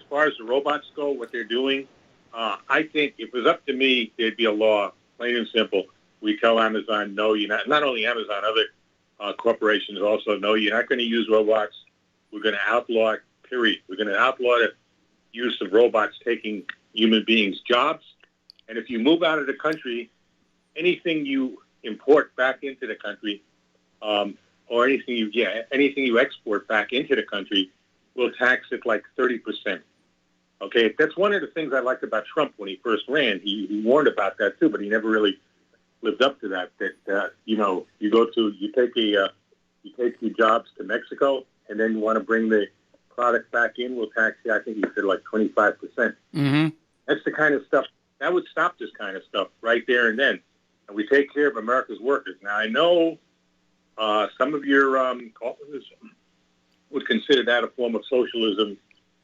far as the robots go, what they're doing, I think if it was up to me, there'd be a law, plain and simple. We tell Amazon, no, you're not only Amazon, other corporations also, no, you're not going to use robots. We're going to outlaw it, period. We're going to outlaw the use of robots taking human beings' jobs. And if you move out of the country, anything you import back into the country, or anything you export back into the country, we'll tax it like 30%. Okay, that's one of the things I liked about Trump when he first ran. He warned about that too, but he never really lived up to that. You take your jobs to Mexico, and then you want to bring the product back in, we'll tax you. I think he said like 25%. Mm-hmm. That's the kind of stuff that would stop this kind of stuff right there and then. And we take care of America's workers. Now I know some of your callers would consider that a form of socialism.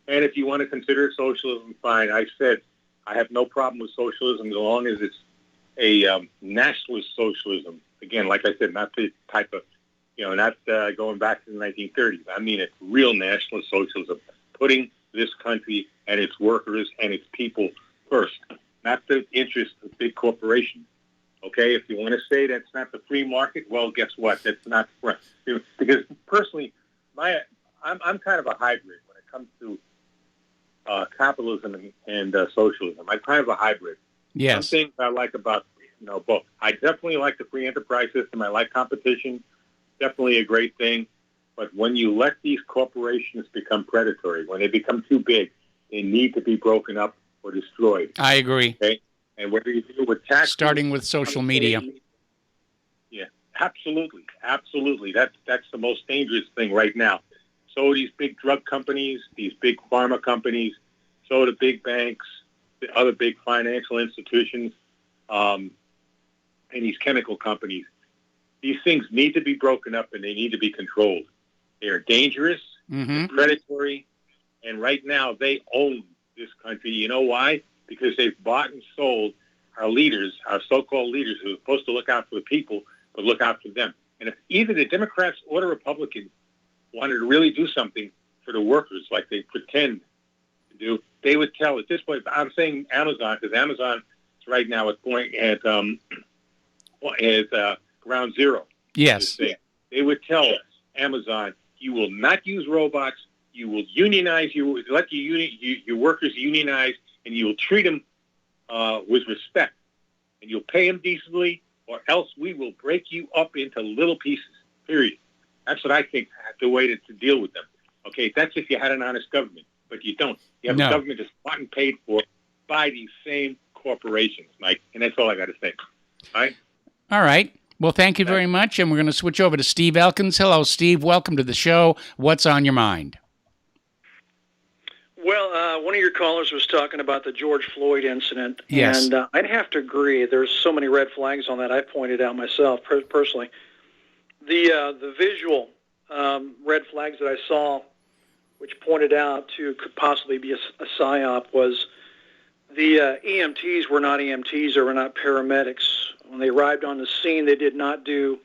And if you want to consider it socialism, fine. I said I have no problem with socialism as long as it's a nationalist socialism. Again, like I said, not the type of, not going back to the 1930s. I mean, it's real nationalist socialism, putting this country and its workers and its people first, not the interests of big corporations. Okay, if you want to say that's not the free market, well, guess what? That's not free. Because personally, I'm kind of a hybrid when it comes to capitalism and socialism. I'm kind of a hybrid. Yes. Some things I like about both. I definitely like the free enterprise system. I like competition. Definitely a great thing. But when you let these corporations become predatory, when they become too big, they need to be broken up or destroyed. I agree. Okay? And whether you deal with taxes, starting with social media. Yeah, absolutely. That's the most dangerous thing right now. So these big drug companies, these big pharma companies, so the big banks, the other big financial institutions, and these chemical companies. These things need to be broken up and they need to be controlled. They are dangerous, they're predatory, and right now they own this country. You know why? Because they've bought and sold our leaders, our so-called leaders who are supposed to look out for the people, but look out for them. And if either the Democrats or the Republicans wanted to really do something for the workers like they pretend to do, they would tell at this point. I'm saying Amazon because Amazon is right now at ground zero. Yes. They would tell us, Amazon, you will not use robots. You will unionize. You will let your workers unionize, and you will treat them with respect, and you'll pay them decently, or else we will break you up into little pieces. Period. That's what I think the way to deal with them. Okay, that's if you had an honest government, but you don't. You have a government that's bought and paid for by these same corporations, Mike, and that's all I got to say. All right? All right. Well, thank you very much, and we're going to switch over to Steve Elkins. Hello, Steve. Welcome to the show. What's on your mind? Well, one of your callers was talking about the George Floyd incident, yes. And I'd have to agree. There's so many red flags on that. I pointed out myself personally. The visual red flags that I saw, which pointed out to could possibly be a psyop, was the EMTs were not EMTs or were not paramedics. When they arrived on the scene, they did not do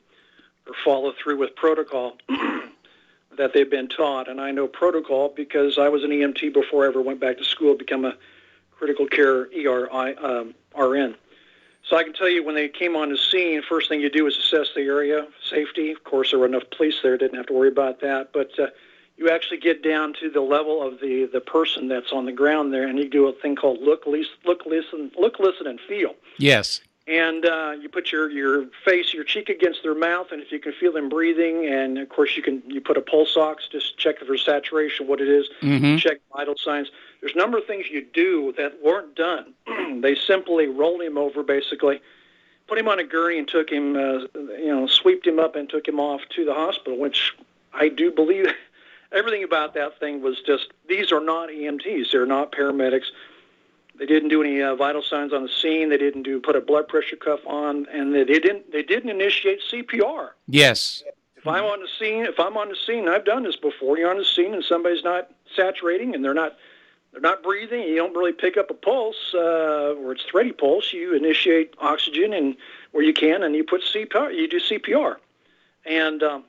or follow through with protocol that they've been taught. And I know protocol because I was an EMT before I ever went back to school to become a critical care RN. So I can tell you when they came on the scene, first thing you do is assess the area, safety. Of course, there were enough police there, didn't have to worry about that. But you actually get down to the level of the person that's on the ground there, and you do a thing called look, listen, and feel. Yes. And you put your face, your cheek against their mouth, and if you can feel them breathing, and of course you put a pulse ox, just check for saturation, what it is, check vital signs. There's a number of things you do that weren't done. They simply rolled him over, basically, put him on a gurney and took him, sweeped him up and took him off to the hospital, which I do believe Everything about that thing was just, these are not EMTs. They're not paramedics. They didn't do any vital signs on the scene. They didn't put a blood pressure cuff on, and they didn't initiate CPR. Yes. If I'm on the scene, I've done this before. You're on the scene and somebody's not saturating and they're not breathing. You don't really pick up a pulse, or it's thready pulse. You initiate oxygen and where you can, and you put CPR. You do CPR, and none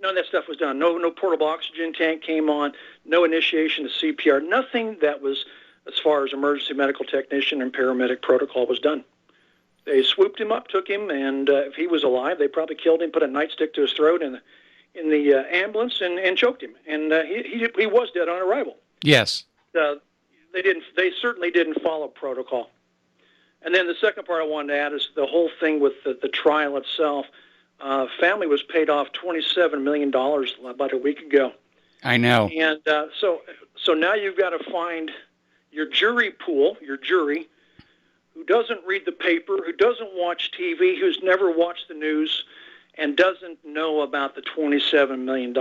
of that stuff was done. No portable oxygen tank came on. No initiation of CPR. Nothing that was, as far as emergency medical technician and paramedic protocol, was done. They swooped him up, took him, and if he was alive, they probably killed him, put a nightstick to his throat in the ambulance, and choked him. And he was dead on arrival. Yes. They certainly didn't follow protocol. And then the second part I wanted to add is the whole thing with the trial itself. Family was paid off $27 million about a week ago. I know. And so now you've got to find your jury pool, your jury, who doesn't read the paper, who doesn't watch TV, who's never watched the news, and doesn't know about the $27 million.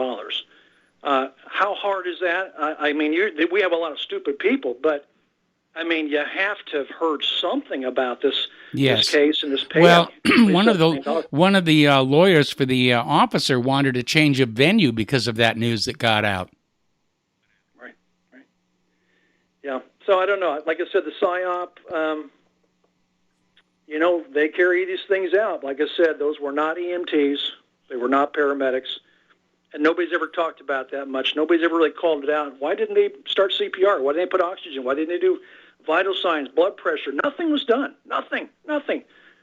How hard is that? I mean, we have a lot of stupid people, but I mean, you have to have heard something about this case and this payout. Well, one of the lawyers for the officer wanted a change of venue because of that news that got out. Right. Yeah. So I don't know. Like I said, the PSYOP, they carry these things out. Like I said, those were not EMTs. They were not paramedics. And nobody's ever talked about that much. Nobody's ever really called it out. Why didn't they start CPR? Why didn't they put oxygen? Why didn't they do vital signs, blood pressure? Nothing was done. Nothing.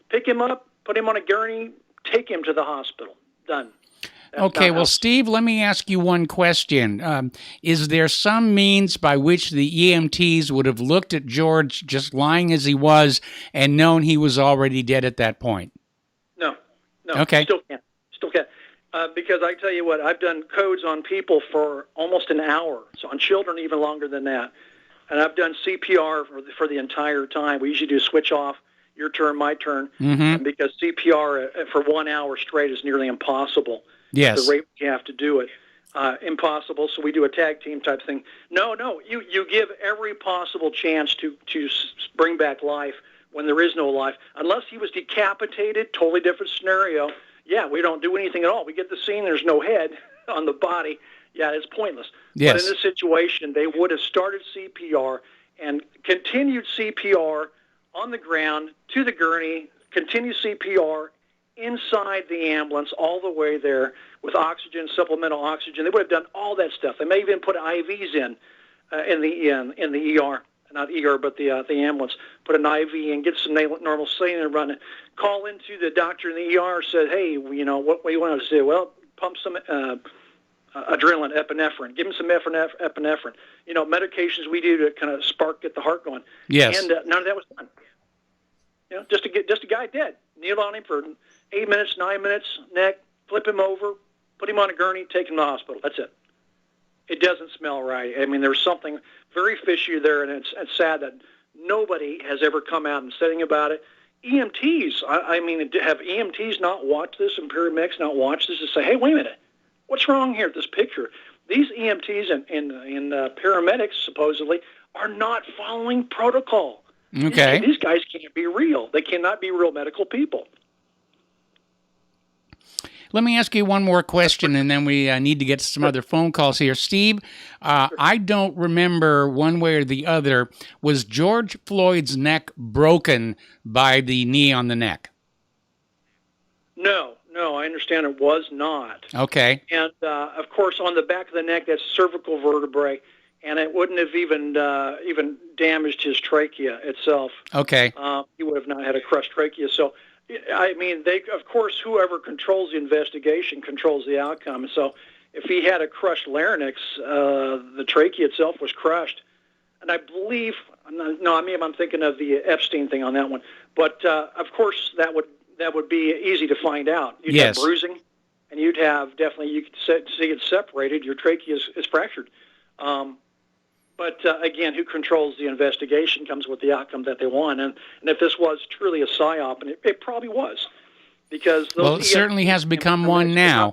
Pick him up, put him on a gurney, take him to the hospital. Done. Okay, well, Steve, let me ask you one question. Is there some means by which the EMTs would have looked at George just lying as he was and known he was already dead at that point? No. Okay. Still can't. Because I tell you what, I've done codes on people for almost an hour, so on children even longer than that. And I've done CPR for the entire time. We usually do switch off, your turn, my turn, because CPR for 1 hour straight is nearly impossible. Yes. The rate you have to do it. Impossible, so we do a tag team type thing. No, you give every possible chance to bring back life when there is no life. Unless he was decapitated, totally different scenario. Yeah, we don't do anything at all. We get the scene, there's no head on the body. Yeah, it's pointless. Yes. But in this situation, they would have started CPR and continued CPR on the ground to the gurney, continue CPR inside the ambulance all the way there with oxygen, supplemental oxygen. They would have done all that stuff. They may even put IVs in the ER. Not ER, but the ambulance, put an IV in, get some normal saline and run it. Call into the doctor in the ER, said, hey, what do you want to say? Well, pump some adrenaline, epinephrine. Give him some epinephrine. Medications we do to kind of get the heart going. Yes. And none of that was done. Just a guy dead. Kneel on him for 8 minutes, 9 minutes, neck, flip him over, put him on a gurney, take him to the hospital. That's it. It doesn't smell right. I mean, there's something very fishy there, and it's sad that nobody has ever come out and said anything about it. EMTs, I mean, have EMTs not watched this and paramedics not watched this and say, hey, wait a minute, what's wrong here with this picture? These EMTs and paramedics, supposedly, are not following protocol. Okay. These guys can't be real. They cannot be real medical people. Let me ask you one more question, and then we need to get to some other phone calls here. Steve, I don't remember one way or the other. Was George Floyd's neck broken by the knee on the neck? No, I understand it was not. Okay. And, of course, on the back of the neck, that's cervical vertebrae, and it wouldn't have even damaged his trachea itself. Okay. He would have not had a crushed trachea. So, I mean, of course, whoever controls the investigation controls the outcome. So if he had a crushed larynx, the trachea itself was crushed. And I believe, I'm thinking of the Epstein thing on that one. But, of course, that would be easy to find out. You'd have bruising, and you could see it separated. Your trachea is fractured. But, again, who controls the investigation comes with the outcome that they want. And if this was truly a PSYOP, and it probably was, because those it certainly has become one now.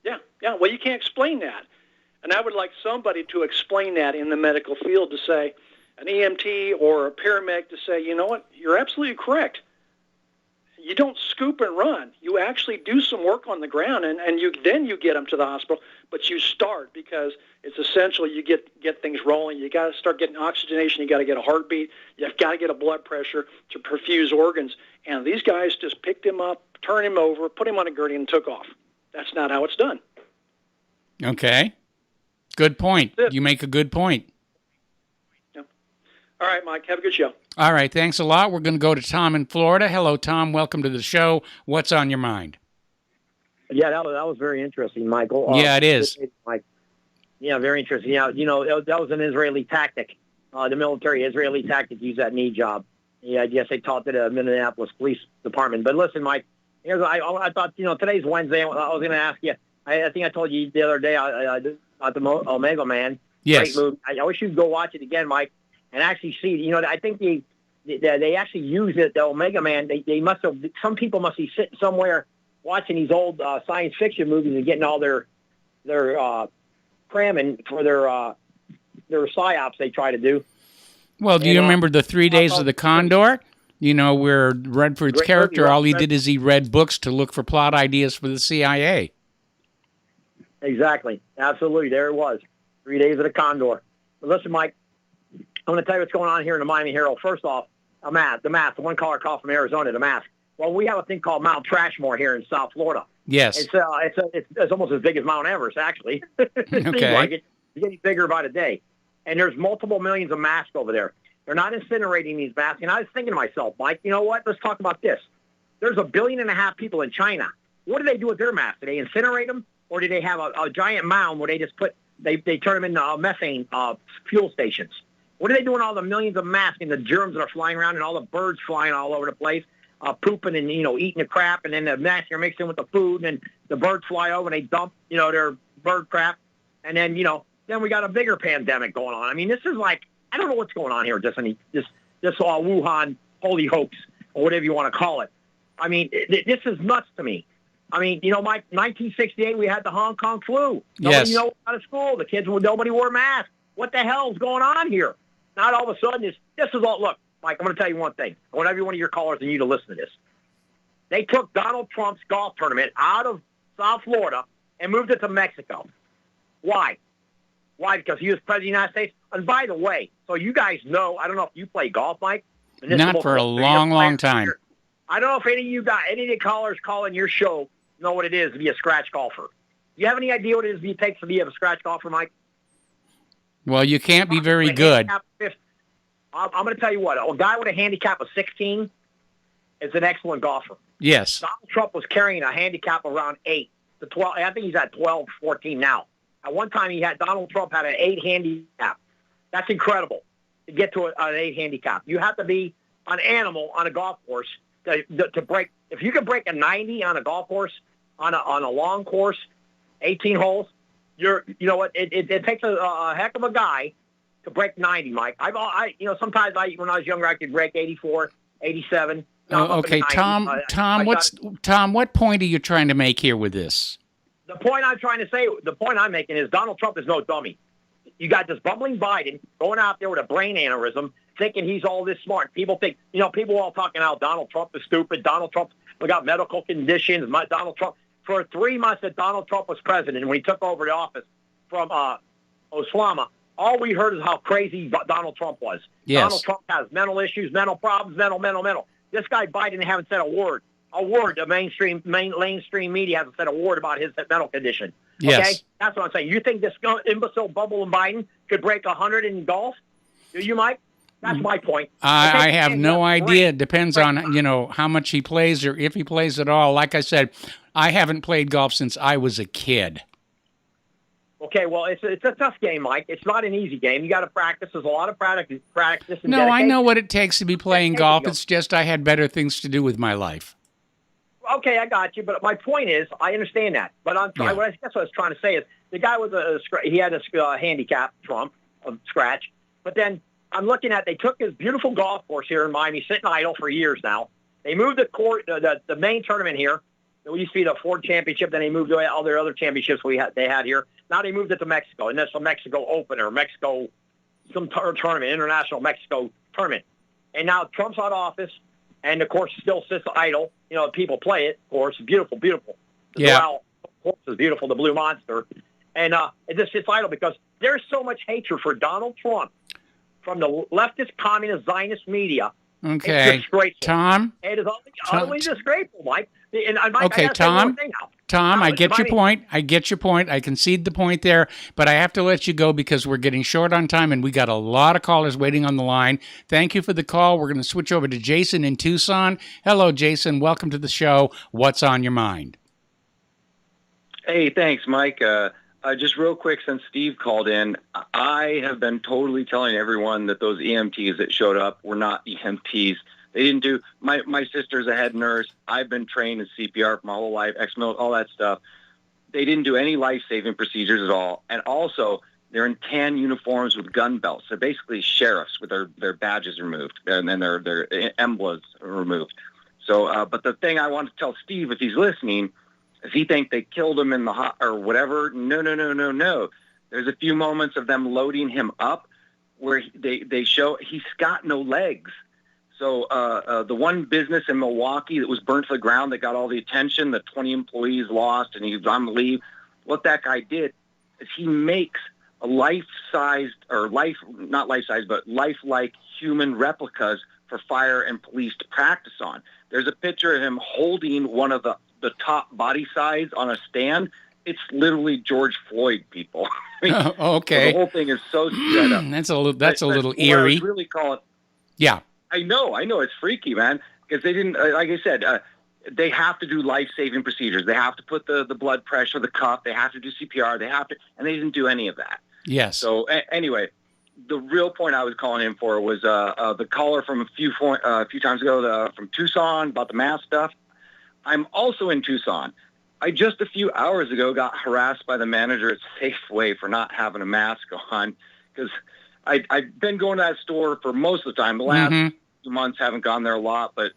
Yeah, Yeah, well, you can't explain that. And I would like somebody to explain that in the medical field, to say, an EMT or a paramedic, to say, you know what, you're absolutely correct. You don't scoop and run. You actually do some work on the ground, and then you get them to the hospital. But you start, because it's essential you get things rolling. You got to start getting oxygenation. You got to get a heartbeat. You've got to get a blood pressure to perfuse organs. And these guys just picked him up, turned him over, put him on a gurney, and took off. That's not how it's done. Okay. Good point. You make a good point. Yeah. All right, Mike, have a good show. All right, thanks a lot. We're going to go to Tom in Florida. Hello, Tom. Welcome to the show. What's on your mind? Yeah, that was very interesting, Michael. Yeah, it is. Mike. Yeah, very interesting. Yeah, that was an Israeli tactic. The military Israeli tactic used that knee job. Yeah, I guess they taught it at the Minneapolis Police Department. But listen, Mike, I thought, today's Wednesday. I was going to ask you. I think I told you the other day about the Omega Man. Yes. Great movie. I wish you'd go watch it again, Mike, and actually see. I think they actually use it. The Omega Man. They must have. Some people must be sitting somewhere watching these old science fiction movies and getting all their cramming for their psyops they try to do. Well, do you remember the 3 Days of the Condor? Where Redford's character, all he did is he read books to look for plot ideas for the CIA. Exactly. Absolutely. There it was. 3 Days of the Condor. But listen, Mike, I'm going to tell you what's going on here in the Miami Herald. First off, the mask, the one-caller call from Arizona, the mask. Well, we have a thing called Mount Trashmore here in South Florida. Yes. It's almost as big as Mount Everest, actually. It seems like it. It's getting bigger by the day. And there's multiple millions of masks over there. They're not incinerating these masks. And I was thinking to myself, Mike, you know what? Let's talk about this. There's 1.5 billion people in China. What do they do with their masks? Do they incinerate them? Or do they have a giant mound where they just they turn them into methane fuel stations? What are they doing all the millions of masks and the germs that are flying around and all the birds flying all over the place, pooping and, eating the crap, and then the masks are mixed in with the food, and the birds fly over and they dump, their bird crap. And then, then we got a bigger pandemic going on. I mean, this is like, I don't know what's going on here, just Wuhan holy hoax, or whatever you want to call it. I mean, this is nuts to me. I mean, Mike, 1968, we had the Hong Kong flu. Nobody out of school. The kids, nobody wore masks. What the hell is going on here? Not all of a sudden, this is all, look, Mike, I'm going to tell you one thing. I want every one of your callers and you to listen to this. They took Donald Trump's golf tournament out of South Florida and moved it to Mexico. Why? Why? Because he was president of the United States? And by the way, so you guys know, I don't know if you play golf, Mike. Not for a long time. I don't know if any of the callers calling your show know what it is to be a scratch golfer. Do you have any idea what it takes to be a scratch golfer, Mike? Well, you can't be very good. I'm going to tell you what. A guy with a handicap of 16 is an excellent golfer. Yes. Donald Trump was carrying a handicap around 8 to 12. I think he's at 12, 14 now. At one time, Donald Trump had an 8 handicap. That's incredible to get to an 8 handicap. You have to be an animal on a golf course to break. If you can break a 90 on a golf course, on a long course, 18 holes, you know what? It takes a heck of a guy to break 90, Mike. Sometimes when I was younger, I could break 84, 87. Okay, Tom, what point are you trying to make here with this? The point I'm making is Donald Trump is no dummy. You got this bumbling Biden going out there with a brain aneurysm, thinking he's all this smart. People think, people all talking out Donald Trump is stupid. Donald Trump got medical conditions. Donald Trump, for 3 months that Donald Trump was president, when he took over the office from Osama, all we heard is how crazy Donald Trump was. Yes. Donald Trump has mental issues, mental problems, mental. This guy Biden haven't said a word. The mainstream media hasn't said a word about his mental condition. Yes. Okay? That's what I'm saying. You think this imbecile bumbling Biden could break 100 in golf? Do you, Mike? That's my point. I have no idea. It depends on, how much he plays or if he plays at all. Like I said, I haven't played golf since I was a kid. Okay, well, it's a tough game, Mike. It's not an easy game. You got to practice. There's a lot of practice. And no, I know what it takes to be playing golf. It's just I had better things to do with my life. Okay, I got you. But my point is, I understand that. But I guess what I was trying to say is the guy was he had a handicap, Trump, a scratch. But then I'm looking at, they took his beautiful golf course here in Miami, sitting idle for years now. They moved the main tournament here It used to be the Ford Championship, then they moved to all their other championships they had here. Now they moved it to Mexico, and that's the Mexico Open or Mexico some tournament, international Mexico tournament. And now Trump's out of office, and the course still sits idle. You know, people play it, of course. Beautiful, beautiful. The Doral course is beautiful, the Blue Monster. And it just sits idle because there's so much hatred for Donald Trump from the leftist, communist, Zionist media. Okay, it's disgraceful. Tom. It is always disgraceful, Mike. And Okay, Tom. Tom, I get your point. I get your point. I concede the point there, but I have to let you go because we're getting short on time, and we got a lot of callers waiting on the line. Thank you for the call. We're going to switch over to Jason in Tucson. Hello, Jason. Welcome to the show. What's on your mind? Hey, thanks, Mike. Just real quick, since Steve called in, I have been totally telling everyone that those EMTs that showed up were not EMTs. They didn't do, my sister's a head nurse. I've been trained in CPR for my whole life, ex-military, all that stuff. They didn't do any life-saving procedures at all. And also, they're in tan uniforms with gun belts. They're basically sheriffs with their badges removed and then their emblems removed. So, but the thing I want to tell Steve, if he's listening, if he think they killed him in the or whatever, no. There's a few moments of them loading him up where they show he's got no legs. So the one business in Milwaukee that was burnt to the ground that got all the attention, the 20 employees lost and he's on leave, what that guy did is he makes a life-sized or not life-sized, but lifelike human replicas for fire and police to practice on. There's a picture of him holding one of the top body size on a stand. It's literally George Floyd, people. I mean, okay. So the whole thing is so set up. That's a little eerie. Really call it. Yeah. I know. It's freaky, man, because they didn't, like I said, they have to do life-saving procedures. They have to put the blood pressure, the cuff. They have to do CPR. And they didn't do any of that. Yes. So anyway, the real point I was calling in for was the caller from a few times ago from Tucson about the mask stuff. I'm also in Tucson. I just a few hours ago got harassed by the manager at Safeway for not having a mask on because I've been going to that store for most of the time. The last few months haven't gone there a lot, but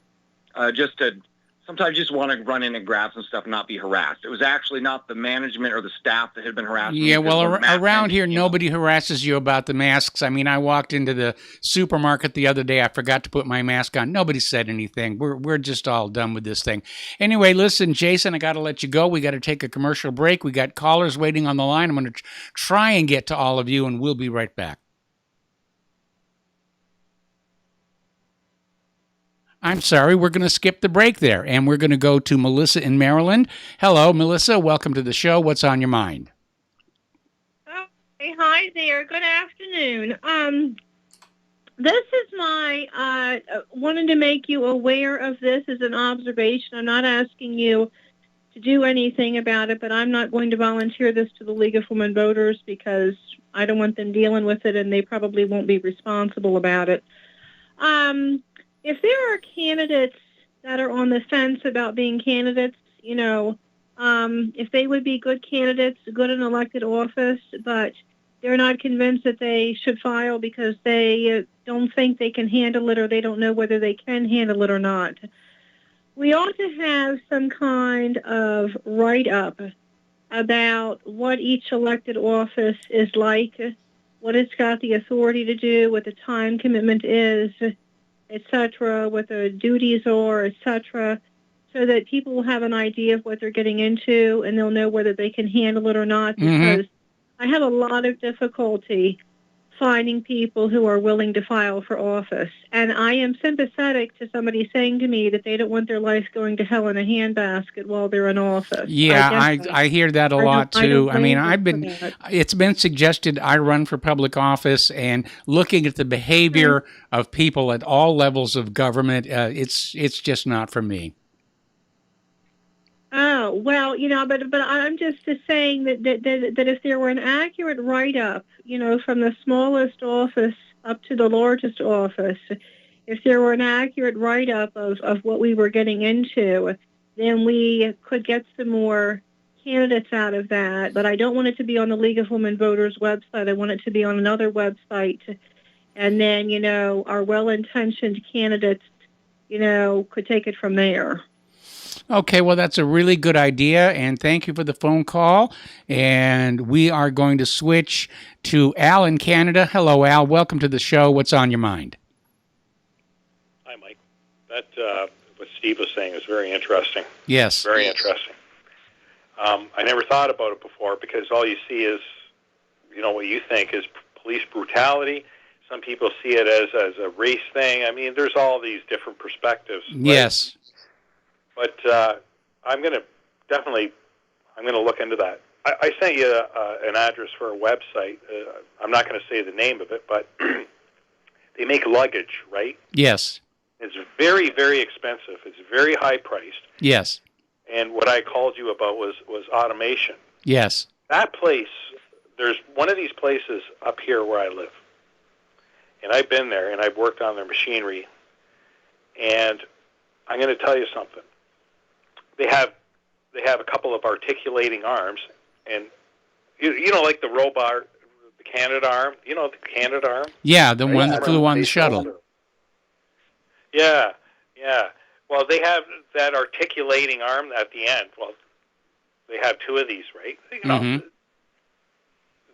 sometimes just want to run in and grab some stuff and not be harassed. It was actually not the management or the staff that had been harassing me. Yeah, well, around here, nobody harasses you about the masks. I mean, I walked into the supermarket the other day. I forgot to put my mask on. Nobody said anything. We're just all done with this thing. Anyway, listen, Jason, I got to let you go. We got to take a commercial break. We got callers waiting on the line. I'm going to try and get to all of you, and we'll be right back. I'm sorry, we're going to skip the break there, and we're going to go to Melissa in Maryland. Hello, Melissa. Welcome to the show. What's on your mind? Hey, hi there. Good afternoon. This is my wanted to make you aware of this as an observation. I'm not asking you to do anything about it, but I'm not going to volunteer this to the League of Women Voters because I don't want them dealing with it, and they probably won't be responsible about it. If there are candidates that are on the fence about being candidates, if they would be good candidates, good in elected office, but they're not convinced that they should file because they don't think they can handle it or they don't know whether they can handle it or not. We ought to have some kind of write-up about what each elected office is like, what it's got the authority to do, what the time commitment is, etc., what the duties are, etc., so that people will have an idea of what they're getting into and they'll know whether they can handle it or not, because I have a lot of difficulty finding people who are willing to file for office. And I am sympathetic to somebody saying to me that they don't want their life going to hell in a handbasket while they're in office. Yeah, I hear that a lot too. I mean, it's been suggested I run for public office, and looking at the behavior of people at all levels of government, it's just not for me. Oh, well, but I'm just saying that if there were an accurate write-up, from the smallest office up to the largest office, if there were an accurate write-up of what we were getting into, then we could get some more candidates out of that. But I don't want it to be on the League of Women Voters website. I want it to be on another website. And then, our well-intentioned candidates, could take it from there. Okay, well, that's a really good idea, and thank you for the phone call. And we are going to switch to Al in Canada. Hello, Al. Welcome to the show. What's on your mind? Hi, Mike. That what Steve was saying is very interesting. Yes. Very interesting. I never thought about it before because all you see is, what you think is police brutality. Some people see it as a race thing. I mean, there's all these different perspectives. Right? Yes. But I'm going to look into that. I sent you an address for a website. I'm not going to say the name of it, but they make luggage, right? Yes. It's very, very expensive. It's very high priced. Yes. And what I called you about was automation. Yes. That place, there's one of these places up here where I live. And I've been there, and I've worked on their machinery. And I'm going to tell you something. They have a couple of articulating arms, and like the robot, the Canadarm. You know the Canadarm? Yeah, the one that flew on the shuttle. Yeah. Well, they have that articulating arm at the end. Well, they have two of these, right?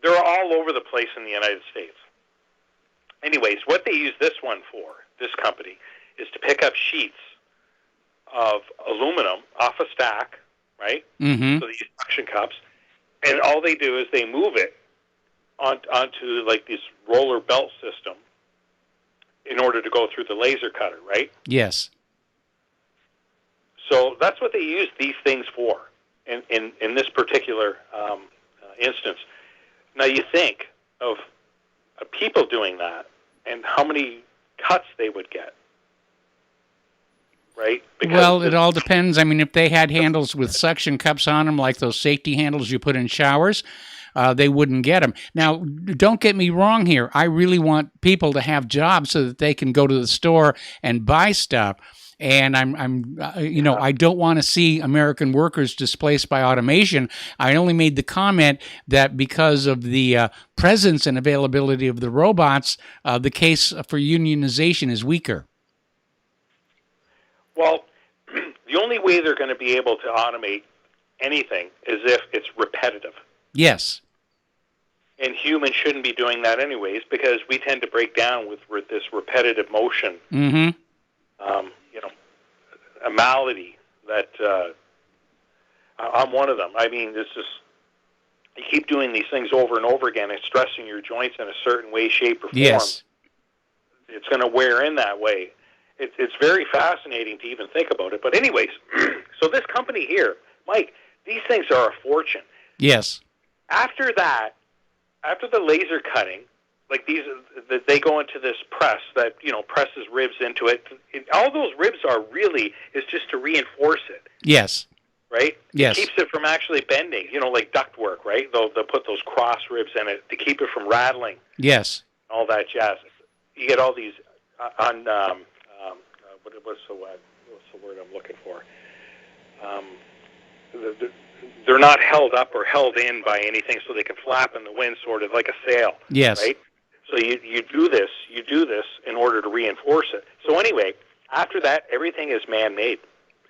They're all over the place in the United States. Anyways, what they use this one for, this company, is to pick up sheets of aluminum off a stack, right? Mm-hmm. So these suction cups, and all they do is they move it onto like this roller belt system in order to go through the laser cutter, right? Yes. So that's what they use these things for in this particular instance. Now you think of people doing that and how many cuts they would get. Right? Well, it all depends. I mean, if they had handles with suction cups on them, like those safety handles you put in showers, they wouldn't get them. Now, don't get me wrong here. I really want people to have jobs so that they can go to the store and buy stuff. And I don't want to see American workers displaced by automation. I only made the comment that because of the presence and availability of the robots, the case for unionization is weaker. Well, the only way they're going to be able to automate anything is if it's repetitive. Yes. And humans shouldn't be doing that anyways because we tend to break down with this repetitive motion. Mm-hmm. A malady that I'm one of them. I mean, you keep doing these things over and over again and stressing your joints in a certain way, shape, or form. Yes. It's going to wear in that way. It's very fascinating to even think about it. But anyways, so this company here, Mike, these things are a fortune. Yes. After that, after the laser cutting, like they go into this press that, presses ribs into it. All those ribs is just to reinforce it. Yes. Right? Yes. It keeps it from actually bending, like ductwork, right? They'll put those cross ribs in it to keep it from rattling. Yes. All that jazz. You get all these what's the word I'm looking for? They're not held up or held in by anything, so they can flap in the wind, sort of like a sail. Yes. Right. So you do this in order to reinforce it. So anyway, after that, everything is man-made.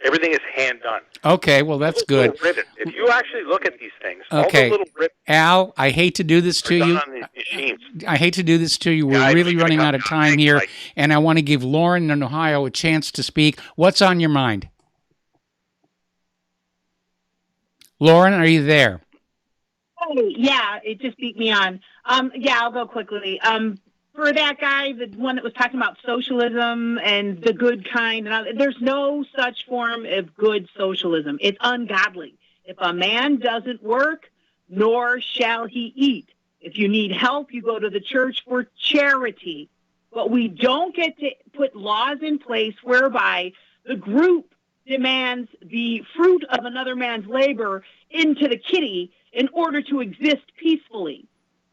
Everything is hand-done. Okay, well, that's good. If you actually look at these things, okay. all the little ribbons Al, I hate to do this to you. on the machines. I hate to do this to you. We're really running out of time here, and I want to give Lauren in Ohio a chance to speak. What's on your mind? Lauren, are you there? Oh, yeah, it just beat me on. I'll go quickly. For that guy, the one that was talking about socialism and the good kind, there's no such form of good socialism. It's ungodly. If a man doesn't work, nor shall he eat. If you need help, you go to the church for charity. But we don't get to put laws in place whereby the group demands the fruit of another man's labor into the kitty in order to exist peacefully.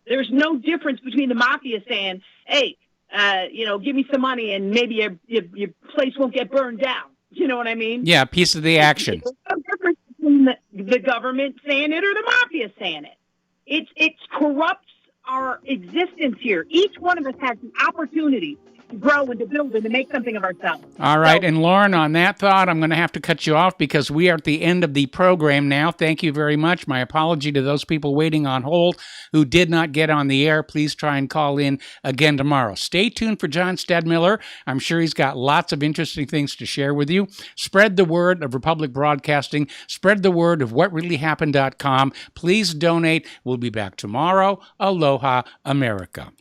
There's no difference between the mafia saying, hey, give me some money and maybe your place won't get burned down. You know what I mean? Yeah, piece of the action. There's no difference between the government saying it or the mafia saying it. It corrupts our existence here. Each one of us has the opportunity grow and to build and to make something of ourselves. All right. And Lauren, on that thought, I'm going to have to cut you off because we are at the end of the program now. Thank you very much. My apology to those people waiting on hold who did not get on the air. Please try and call in again tomorrow. Stay tuned for John Stadmiller. I'm sure he's got lots of interesting things to share with you. Spread the word of Republic Broadcasting. Spread the word of whatreallyhappened.com. Please donate. We'll be back tomorrow. Aloha, America.